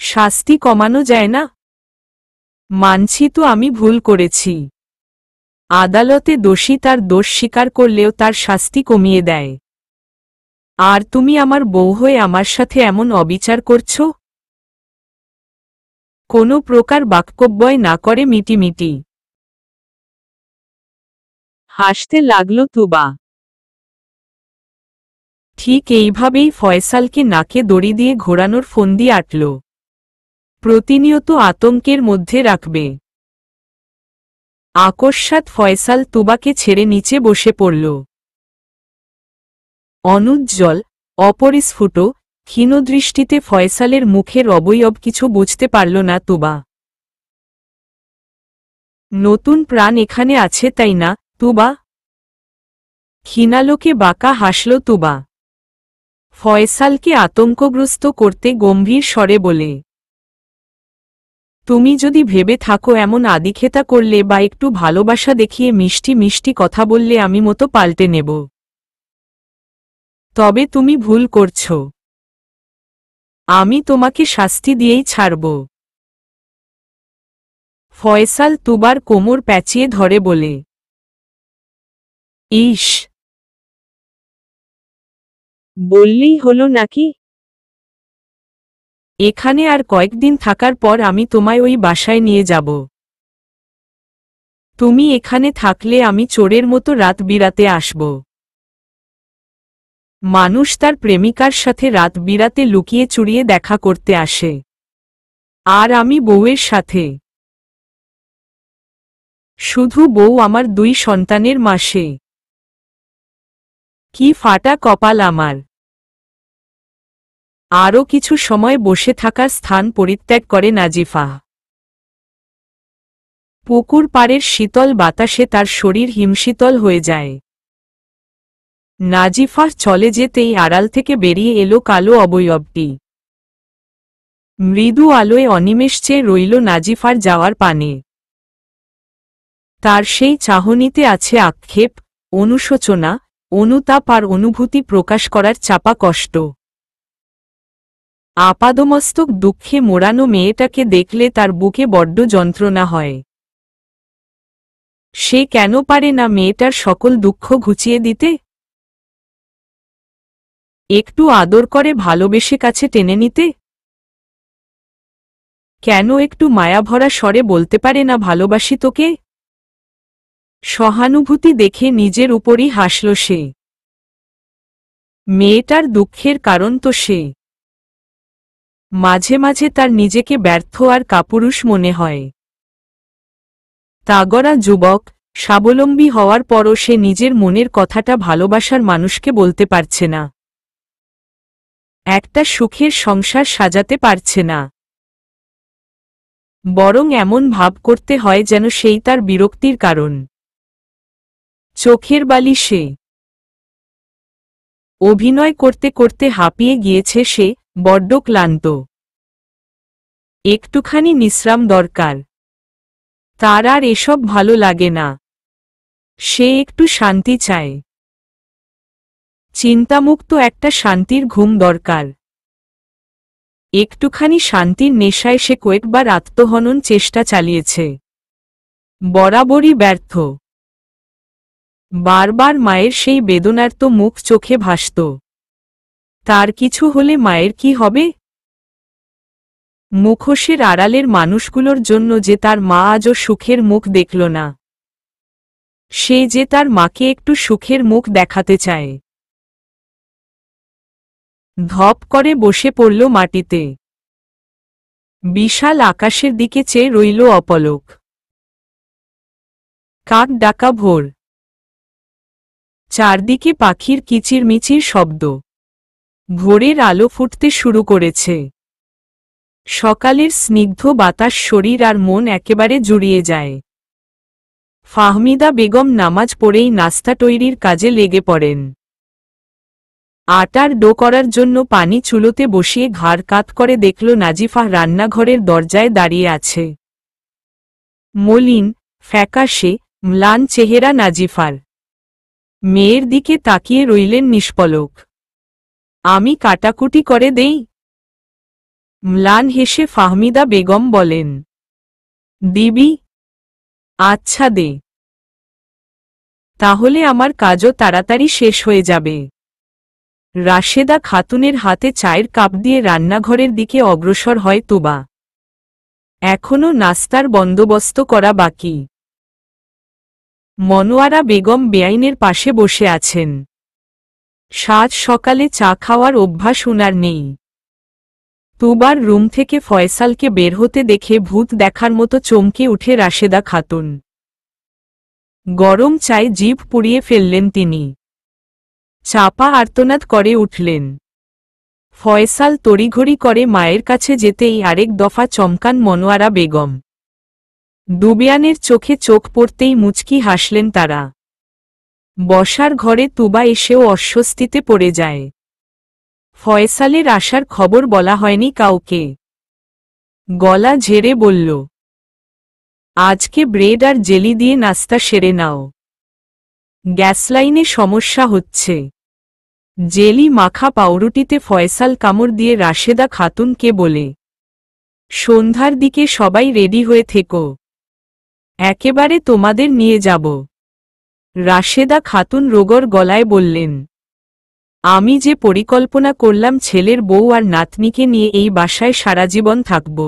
শাস্তি কমানো যায় না? মানছি তো আমি ভুল করেছি। আদালতে দোষী তার দোষ স্বীকার করলেও তার শাস্তি কমিয়ে দেয়। আর তুমি আমার বউ হয়ে আমার সাথে এমন অবিচার করছ? কোনো প্রকার বাক্যব্যয় না করে মিটিমিটি হাসতে লাগল তুবা। ঠিক এইভাবেই ফয়সালকে নাকে দড়ি দিয়ে ঘোরানোর ফন্দি আটল। প্রতিনিয়ত আতঙ্কের মধ্যে রাখবে। আকস্মাৎ ফয়সাল তুবাকে ছেড়ে নিচে বসে পড়ল। অনুজ্জ্বল, অপরিস্ফুট, ক্ষীণদৃষ্টিতে ফয়সালের মুখের অবয়ব কিছু বুঝতে পারল না তুবা। নতুন প্রাণ এখানে আছে তাই না তুবা? ক্ষীণালোকে বাঁকা হাসল তুবা। ফয়সালকে আতঙ্কগ্রস্ত করতে গম্ভীর স্বরে বলে, তুমি যদি ভেবে থাকো এমন আদিক্ষেতা করলে বা একটু ভালোবাসা দেখিয়ে মিষ্টি মিষ্টি কথা বললে আমি মতো পাল্টে নেব, তবে তুমি ভুল করছ। আমি তোমাকে শাস্তি দিয়েই ছাড়ব। ফয়সাল তুবার কোমর প্যাঁচিয়ে ধরে বলে, ইস, বললেই হলো নাকি? এখানে আর কয়েকদিন থাকার পর আমি তোমায় ওই বাসায় নিয়ে যাব। তুমি এখানে থাকলে আমি চোরের মতো রাত বিরাতে আসব। মানুষ তার প্রেমিকার সাথে রাত বিরাতে লুকিয়ে চুরিয়ে দেখা করতে আসে, আর আমি বউয়ের সাথে। শুধু বউ আমার 2 সন্তানের মাসে। কি ফাটা কপাল আমার। আরও কিছু সময় বসে থাকার স্থান পরিত্যাগ করে নাজিফা। পুকুর পাড়ের শীতল বাতাসে তার শরীর হিমশীতল হয়ে যায়। নাজিফা চলে যেতেই আড়াল থেকে বেরিয়ে এলো কালো অবয়বটি। মৃদু আলোয় অনিমেষ চেয়ে রইল নাজিফার যাওয়ার পানে। তার সেই চাহনিতে আছে আক্ষেপ, অনুশোচনা, অনুতাপ আর অনুভূতি প্রকাশ করার চাপা কষ্ট। আপাদমস্তক দুঃখে মোড়ানো মেয়েটাকে দেখলে তার বুকে বড্ড যন্ত্রণা হয়। সে কেন পারে না মেয়েটার সকল দুঃখ ঘুচিয়ে দিতে? একটু আদর করে ভালোবেসে কাছে টেনে নিতে? কেন একটু মায়াভরা স্বরে বলতে পারে না ভালোবাসি তোকে? সহানুভূতি দেখে নিজের উপরই হাসল সে। মেয়েটার দুঃখের কারণ তো সে। মাঝে মাঝে তার নিজেকে ব্যর্থ আর কাপুরুষ মনে হয়। তাগড়া যুবক, স্বাবলম্বী হওয়ার পরও সে নিজের মনের কথাটা ভালোবাসার মানুষকে বলতে পারছে না। একটা সুখের সংসার সাজাতে পারছে না। বরং এমন ভাব করতে হয় যেন সেই তার বিরক্তির কারণ। চোখের বালি সে। অভিনয় করতে করতে হাঁপিয়ে গিয়েছে সে, বড্ড ক্লান্ত। একটুখানি বিশ্রাম দরকার। তার আর এসব ভালো লাগে না। সে একটু শান্তি চায়। চিন্তামুক্ত একটা শান্তির ঘুম দরকার। একটুখানি শান্তির নেশায় সে কয়েকবার আত্মহনন চেষ্টা চালিয়েছে, বরাবরই ব্যর্থ। বারবার মায়ের সেই বেদনার্ত মুখ চোখে ভাসত। তার কিছু হলে মায়ের কি হবে? মুখোশের আড়ালের মানুষগুলোর জন্য যে তার মা আজও সুখের মুখ দেখল না। সে যে তার মাকে একটু সুখের মুখ দেখাতে চায়। ধপ করে বসে পড়ল মাটিতে। বিশাল আকাশের দিকে চেয়ে রইল অপলক। কাক ডাকা ভোর। চারদিকে পাখির কিচিরমিচির শব্দ। ভোরের আলো ফুটতে শুরু করেছে। সকালের স্নিগ্ধ বাতাস শরীর আর মন একেবারে জুড়িয়ে যায়। ফাহমিদা বেগম নামাজ পড়েই নাস্তা তৈরির কাজে লেগে পড়েন। আটার ডো করার জন্য পানি চুলোতে বসিয়ে ঘাড় কাত করে দেখল নাজিফা রান্নাঘরের দরজায় দাঁড়িয়ে আছে। মলিন, ফ্যাকাশে, ম্লান চেহারা নাজিফার। মেয়ের দিকে তাকিয়ে রইলেন নিষ্পলক। আমি কাটাকুটি করে দেই? ম্লান হেসে ফাহমিদা বেগম বলেন। দিবি? আচ্ছা দে। তাহলে আমার কাজও তাড়াতাড়ি শেষ হয়ে যাবে। রাশেদা খাতুনের হাতে চায়ের কাপ দিয়ে রান্নাঘরের দিকে অগ্রসর হয় তুবা। এখনো নাস্তার বন্দোবস্ত করা বাকি। মনোয়ারা বেগম বেআইনের পাশে বসে আছেন। সাজ সকালে চা খাওয়ার অভ্যাস উনার নেই। তুবার রুম থেকে ফয়সালকে বের হতে দেখে ভূত দেখার মতো চমকে উঠে রাশেদা খাতুন। গরম চায়ে জিভ পুড়িয়ে ফেললেন তিনি। চাপা আর্তনাদ করে উঠলেন। ফয়সাল তড়িঘড়ি করে মায়ের কাছে যেতেই আরেক দফা চমকান মনোয়ারা বেগম। দুবিয়ানের চোখে চোখ পড়তেই মুচকি হাসলেন তারা। বসার ঘরে তুবা এসেও অস্বস্তিতে পড়ে যায়। ফয়সালের আসার খবর বলা হয়নি কাউকে। গলা ঝেড়ে বলল, আজকে ব্রেড আর জেলি দিয়ে নাস্তা সেরে নাও। গ্যাস লাইনে সমস্যা হচ্ছে। জেলি মাখা পাউরুটিতে ফয়সাল কামড় দিয়ে রাশেদা খাতুনকে বলে, সন্ধ্যার দিকে সবাই রেডি হয়ে থেকো, একেবারে তোমাদের নিয়ে যাব। রাশেদা খাতুন রোগর গলায় বললেন, আমি যে পরিকল্পনা করলাম ছেলের বউ আর নাতনিকে নিয়ে এই বাসায় সারা জীবন থাকব।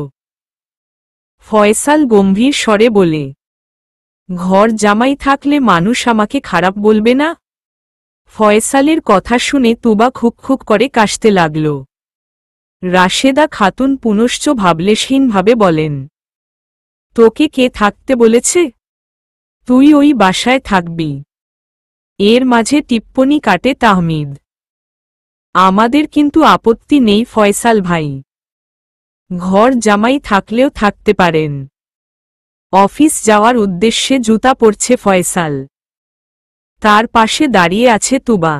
ফয়সাল গম্ভীর স্বরে বলে, ঘর জামাই থাকলে মানুষ আমাকে খারাপ বলবে না? ফয়সালের কথা শুনে তুবা খুক করে কাশতে লাগল। রাশেদা খাতুন পুনশ্চ ভাবলেশহীনভাবে বলেন, তোকে কে থাকতে বলেছে? তুই ওই বাসায় থাকবি। এর মাঝে টিপ্পনি কাটে তাহমিদ। আমাদের কিন্তু আপত্তি নেই ফয়সাল ভাই। ঘর জামাই থাকলেও থাকতে পারেন। অফিস যাওয়ার উদ্দেশ্যে জুতা পরছে ফয়সাল। তার পাশে দাঁড়িয়ে আছে তুবা।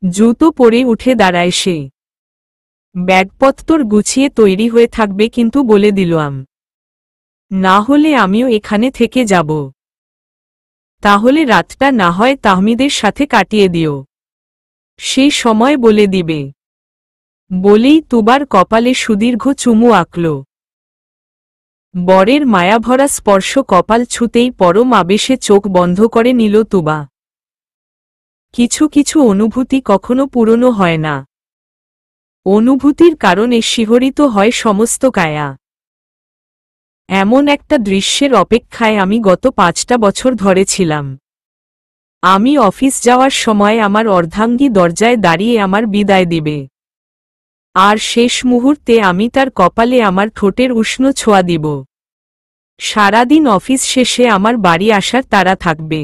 জুতো পরে উঠে দাঁড়ায় সে। ব্যাগপত্তর গুছিয়ে তৈরি হয়ে থাকবে, কিন্তু বলে দিলাম, না হলে আমিও এখানে থেকে যাব। তাহলে রাতটা না হয় তাহমিদের সাথে কাটিয়ে দিও, সেই সময় বলে দিবে। বলেই তুবার কপালে সুদীর্ঘ চুমু আঁকল। বরের মায়াভরা স্পর্শ কপাল ছুতেই পরম আবেশে চোখ বন্ধ করে নিল তুবা। কিছু কিছু অনুভূতি কখনো পুরনো হয় না। অনুভূতির কারণে শিহরিত হয় সমস্ত কায়া। এমন একটা দৃশ্যের অপেক্ষায় আমি গত 5টা বছর ধরে ছিলাম। আমি অফিস যাওয়ার সময় আমার অর্ধাঙ্গী দরজায় দাঁড়িয়ে আমার বিদায় দিবে। আর শেষ মুহূর্তে আমি তার কপালে আমার ঠোঁটের উষ্ণ ছোঁয়া দিব। সারাদিন অফিস শেষে আমার বাড়ি আসার তাড়া থাকবে।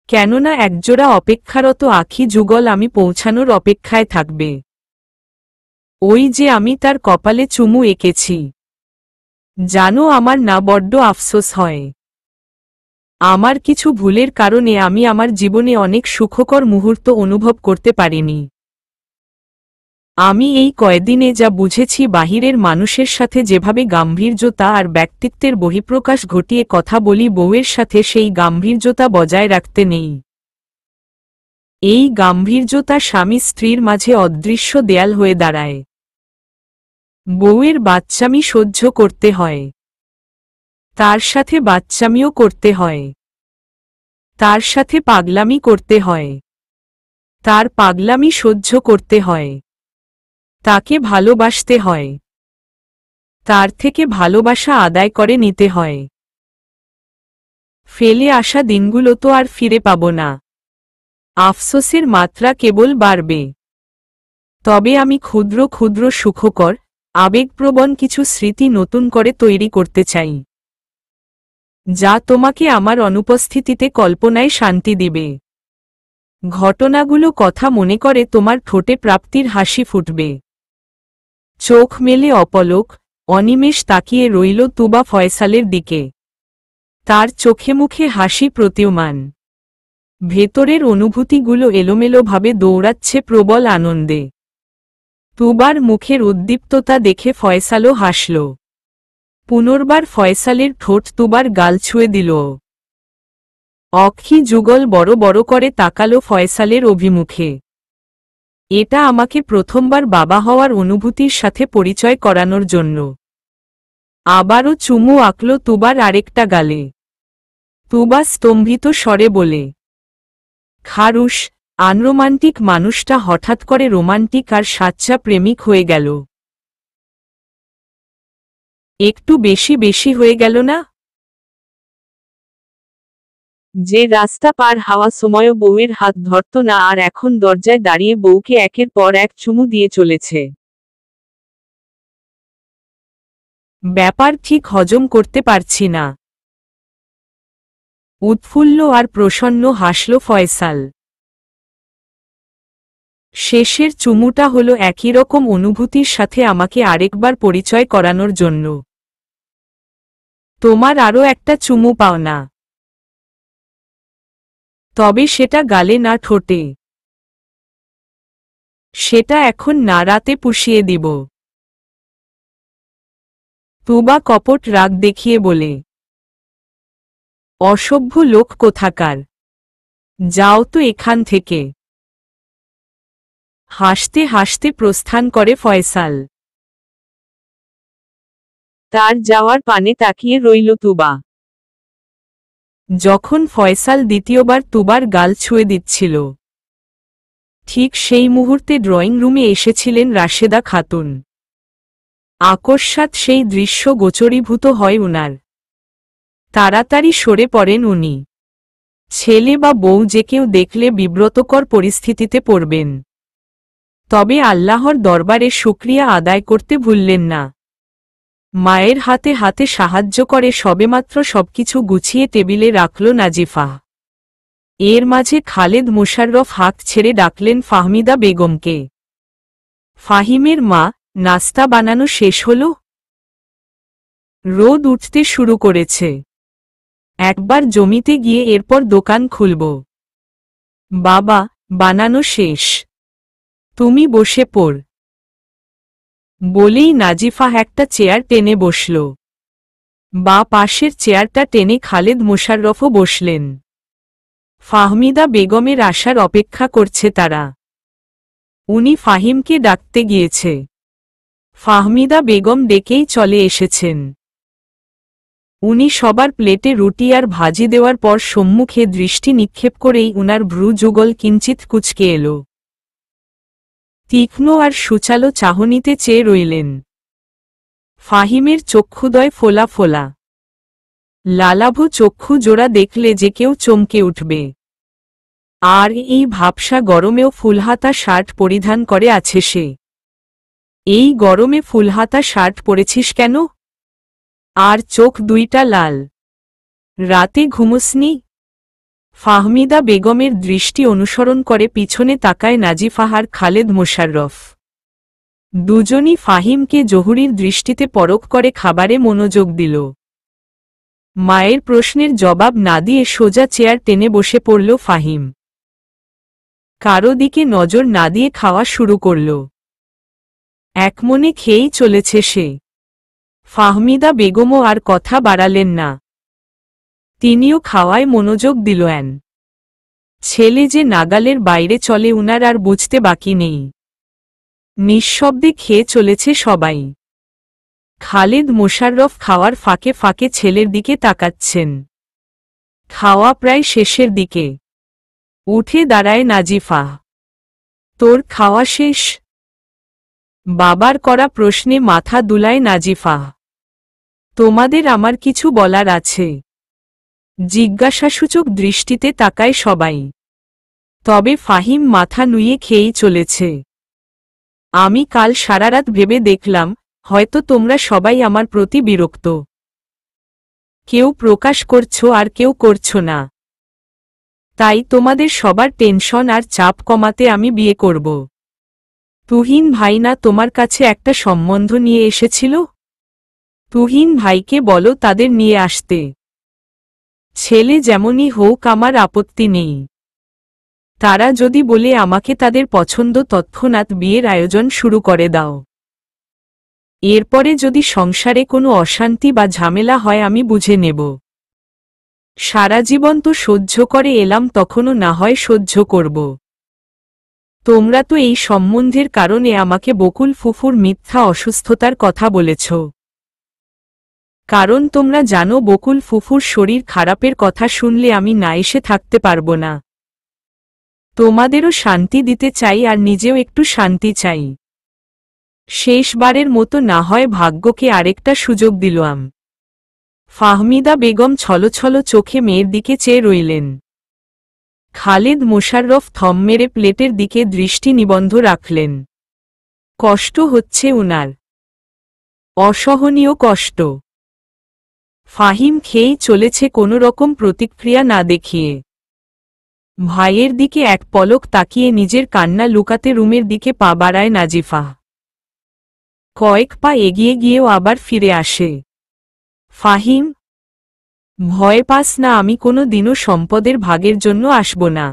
কেননা একজোড়া অপেক্ষারত আখি যুগল আমি পৌঁছানোর অপেক্ষায় থাকবে। ওই যে আমি তার কপালে চুমু এঁকেছি। জানো, আমার না বড্ড আফসোস হয়। আমার কিছু ভুলের কারণে আমি আমার জীবনে অনেক সুখকর মুহূর্ত অনুভব করতে পারিনি। আমি এই কয়দিনে যা বুঝেছি, বাহিরের মানুষের সাথে যেভাবে গাম্ভীর্যতা আর ব্যক্তিত্বের বহিঃপ্রকাশ ঘটিয়ে কথা বলি, বউয়ের সাথে সেই গাম্ভীর্যতা বজায় রাখতে নেই। এই গাম্ভীর্যতা স্বামী স্ত্রীর মাঝে অদৃশ্য দেয়াল হয়ে দাঁড়ায়। বউয়ের বাচ্চামি সহ্য করতে হয়, তার সাথে বাচ্চামিও করতে হয়, তার সাথে পাগলামি করতে হয়, তার পাগলামি সহ্য করতে হয়, তাকে ভালোবাসতে হয়, তার থেকে ভালোবাসা আদায় করে নিতে হয়। ফেলে আসা দিনগুলো তো আর ফিরে পাব না। আফসোসের মাত্রা কেবল বাড়বে। তবে আমি ক্ষুদ্র ক্ষুদ্র সুখকর, আবেগপ্রবণ কিছু স্মৃতি নতুন করে তৈরি করতে চাই, যা তোমাকে আমার অনুপস্থিতিতে কল্পনায় শান্তি দিবে। ঘটনাগুলো কথা মনে করে তোমার ঠোঁটে প্রাপ্তির হাসি ফুটবে। চোখ মেলে অপলক, অনিমেষ তাকিয়ে রইল তুবা ফয়সালের দিকে। তার চোখে মুখে হাসি প্রতীয়মান। ভেতরের অনুভূতিগুলো এলোমেলোভাবে দৌড়াচ্ছে প্রবল আনন্দে। তুবার মুখের উদ্দীপ্ততা দেখে ফয়সালও হাসল। পুনর্বার ফয়সালের ঠোঁট তুবার গাল ছুঁয়ে দিল। অক্ষি যুগল বড় বড় করে তাকালো ফয়সালের অভিমুখে। এটা আমাকে প্রথমবার বাবা হওয়ার অনুভূতির সাথে পরিচয় করানোর জন্য। আবারও চুমু আঁকল তুবার আরেকটা গালে। তুবা স্তম্ভিত স্বরে বলে, খারুশ, আনরোমান্টিক মানুষটা হঠাৎ করে রোমান্টিক আর সাচ্চা প্রেমিক হয়ে গেল। একটু বেশি বেশি হয়ে গেল না? যে রাস্তা পার হওয়া সময়ও বউয়ের হাত ধরত না, আর এখন দরজায় দাঁড়িয়ে বউকে একের পর এক চুমু দিয়ে চলেছে। ব্যাপার ঠিক হজম করতে পারছি না। উৎফুল্ল আর প্রসন্ন হাসল ফয়সাল। শেষের চুমুটা হলো একই রকম অনুভূতির সাথে আমাকে আরেকবার পরিচয় করানোর জন্য। তোমার আরও একটা চুমু পাও না? তবে সেটা গালে না ঠোঁটে। সেটা এখন না, রাতে পুষিয়ে দিব। তুবা কপট রাগ দেখিয়ে বলে, অসভ্য লোক কোথাকার, যাও তো এখান থেকে। হাসতে হাসতে প্রস্থান করে ফয়সাল। তার যাওয়ার পানে তাকিয়ে রইল তুবা। যখন ফয়সাল দ্বিতীয়বার তুবার গাল ছুঁয়ে দিচ্ছিল, ঠিক সেই মুহূর্তে ড্রয়িং রুমে এসেছিলেন রাশেদা খাতুন। আকস্মাৎ সেই দৃশ্য গোচরীভূত হয় উনার। তাড়াতাড়ি সরে পড়েন উনি। ছেলে বা বউ যে কেউ দেখলে বিব্রতকর পরিস্থিতিতে পড়বেন। তবে আল্লাহর দরবারে শুকরিয়া আদায় করতে ভুললেন না। মায়ের হাতে হাতে সাহায্য করে সবেমাত্র সবকিছু গুছিয়ে টেবিলে রাখল নাজিফা। এর মাঝে খালেদ মোশাররফ হাত ছেড়ে ডাকলেন ফাহমিদা বেগমকে। ফাহিমের মা, নাস্তা বানানো শেষ হল? রোদ উঠতে শুরু করেছে। একবার জমিতে গিয়ে এরপর দোকান খুলব। বাবা, বানানো শেষ, তুমি বসে পড়। বলেই নাজিফা একটা চেয়ার টেনে বসল। বা পাশের চেয়ারটা টেনে খালেদ মোশাররফও বসলেন। ফাহমিদা বেগমের আসার অপেক্ষা করছে তারা। উনি ফাহিমকে ডাকতে গিয়েছে। ফাহমিদা বেগম ডেকেই চলে এসেছেন। উনি সবার প্লেটে রুটি আর ভাজি দেওয়ার পর সম্মুখে দৃষ্টি নিক্ষেপ করেই উনার ভ্রু যুগল কিঞ্চিত কুঁচকে এল। তীক্ষ্ণ আর সুচালো চাহনিতে চেয়ে রইলেন। ফাহিমের চক্ষুদয় ফোলা ফোলা, লালাভ চক্ষু জোড়া দেখলে যে কেউ চমকে উঠবে। আর এই ভাবসা গরমেও ফুলহাতা শার্ট পরিধান করে আছে সে। এই গরমে ফুলহাতা শার্ট পরেছিস কেন? আর চোখ দুইটা লাল, রাতে ঘুমোসনি? ফাহমিদা বেগমের দৃষ্টি অনুসরণ করে পিছনে তাকায় নাজিফাহার খালেদ মোশাররফ। দুজনই ফাহিমকে জহুরির দৃষ্টিতে পরখ করে খাবারে মনোযোগ দিল। মায়ের প্রশ্নের জবাব না দিয়ে সোজা চেয়ার টেনে বসে পড়ল ফাহিম। কারো দিকে নজর না দিয়ে খাওয়া শুরু করল। একমনে খেয়েই চলেছে সে। ফাহমিদা বেগমও আর কথা বাড়ালেন না। তিনিও খাওয়ায় মনোযোগ দিলেন। ছেলে যে নাগালের বাইরে চলে উনার আর বুঝতে বাকি নেই। নিঃশব্দে খেয়ে চলেছে সবাই। খালেদ মোশাররফ খাওয়ার ফাঁকে ফাঁকে ছেলের দিকে তাকাচ্ছেন। খাওয়া প্রায় শেষের দিকে। উঠে দাঁড়ায় নাজিফা। তোর খাওয়া শেষ? বাবার করা প্রশ্নে মাথা দুলায় নাজিফা। তোমাদের আমার কিছু বলার আছে। জিজ্ঞাসাসূচক দৃষ্টিতে তাকায় সবাই। তবে ফাহিম মাথা নুইয়ে খেয়েই চলেছে। আমি কাল সারারাত ভেবে দেখলাম, হয়তো তোমরা সবাই আমার প্রতি বিরক্ত। কেউ প্রকাশ করছো আর কেউ করছো না। তাই তোমাদের সবার টেনশন আর চাপ কমাতে আমি বিয়ে করব। তুহিন ভাই না তোমার কাছে একটা সম্বন্ধ নিয়ে এসেছিল? তুহিন ভাইকে বলো তাদের নিয়ে আসতে। ছেলে যেমনই হোক আমার আপত্তি নেই। তারা যদি বলে আমাকে তাদের পছন্দ, তৎক্ষণাৎ বিয়ের আয়োজন শুরু করে দাও। এরপরে যদি সংসারে কোনো অশান্তি বা ঝামেলা হয় আমি বুঝে নেব। সারা জীবন তো সহ্য করে এলাম, তখনও না হয় সহ্য করব। তোমরা তো এই সম্বন্ধের কারণে আমাকে বকুল ফুফুর মিথ্যা অসুস্থতার কথা বলেছ। কারণ তোমরা জানো বকুল ফুফুর শরীর খারাপের কথা শুনলে আমি না এসে থাকতে পারব না। তোমাদেরও শান্তি দিতে চাই আর নিজেও একটু শান্তি চাই। শেষবারের মতো না হয় ভাগ্যকে আরেকটা সুযোগ দিলাম। ফাহমিদা বেগম ছলছল চোখে মেয়ের দিকে চেয়ে রইলেন। খালেদ মোশাররফ থম মেরে প্লেটের দিকে দৃষ্টি নিবন্ধ রাখলেন। কষ্ট হচ্ছে উনার, অসহনীয় কষ্ট। ফাহিম খেয়েই চলেছে কোনো রকম প্রতিক্রিয়া না দেখিয়ে। ভাইয়ের দিকে এক পলক তাকিয়ে নিজের কান্না লুকাতে রুমের দিকে পা বাড়ায় নাজিফা। কয়েক পা এগিয়ে গিয়েও আবার ফিরে আসে। ফাহিম, ভয় পাস না, আমি কোনো দিনও সম্পদের ভাগের জন্য আসব না।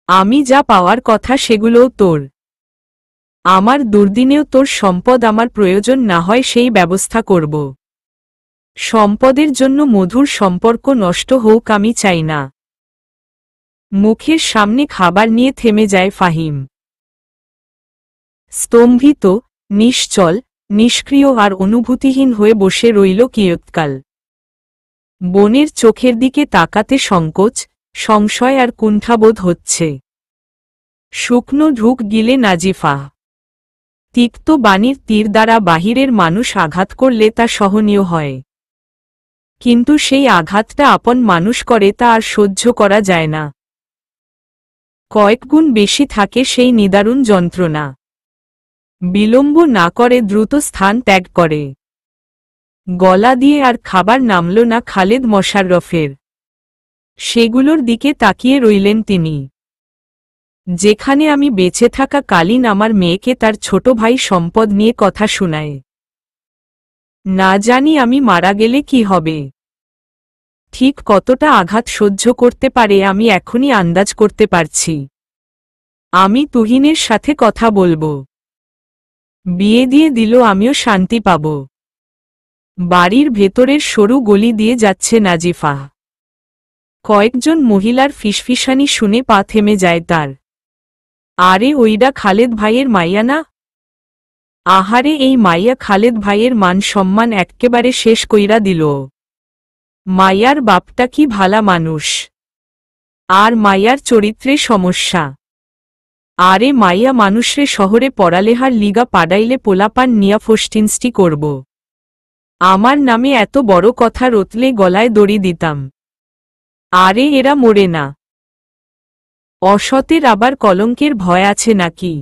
আমি যা পাওয়ার কথা সেগুলোও তোর। আমার দুর্দিনেও তোর সম্পদ আমার প্রয়োজন না হয় সেই ব্যবস্থা করব। সম্পদের জন্য মধুর সম্পর্ক নষ্ট হোক আমি চাই না। মুখের সামনে খাবার নিয়ে থেমে যায় ফাহিম। স্তম্ভিত, নিশ্চল, নিষ্ক্রিয় আর অনুভূতিহীন হয়ে বসে রইল কিয়ৎকাল। বোনের চোখের দিকে তাকাতে সংকোচ, সংশয় আর কুণ্ঠাবোধ হচ্ছে। শুকনো ঢুক গিলে নাজিফা। তিক্ত বাণীর তীর দ্বারা বাহিরের মানুষ আঘাত করলে তা সহনীয় হয়, কিন্তু সেই আঘাতটা আপন মানুষ করে তা আর সহ্য করা যায় না। কয়েকগুণ বেশি থাকে সেই নিদারুণ যন্ত্রণা। বিলম্ব না করে দ্রুত স্থান ত্যাগ করে। গলা দিয়ে আর খাবার নামল না খালেদ মোশাররফের। সেগুলোর দিকে তাকিয়ে রইলেন তিনি। যেখানে আমি বেঁচে থাকা কালীন আমার মেয়েকে তার ছোট ভাই সম্পদ নিয়ে কথা শোনায়। না জানি আমি মারা গেলে কি হবে। ঠিক কতটা আঘাত সহ্য করতে পারে আমি এখনই আন্দাজ করতে পারছি। আমি তুহিনের সাথে কথা বলবো। বিয়ে দিয়ে দিল আমিও শান্তি পাব। বাড়ির ভেতরের সরু গলি দিয়ে যাচ্ছে নাজিফা। কয়েকজন মহিলার ফিসফিসানি শুনে পা থেমে যায় তার। আরে ওইডা খালেদ ভাইয়ের মাইয়া না? আহারে এই মাইয়া খালেদ ভাইয়ের মান সম্মান এক্কেবারে শেষ কইরা দিল। মাইয়ার বাপটা কি ভালা মানুষ, আর মাইয়ার চরিত্রে সমস্যা। আরে মাইয়া মানুষরে শহরে পড়ালেহার লিগা পাডাইলে পোলাপান নিয়া ফষ্টিনস্টি করব। আমার নামে এত বড় কথা রতলে গলায় দড়ি দিতাম। আরে এরা মরে না। অসতের আবার কলঙ্কের ভয় আছে নাকি?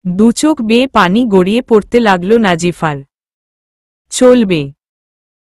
দুচোখ বেয়ে পানি গড়িয়ে পড়তে লাগল নাজিফার। চলবে।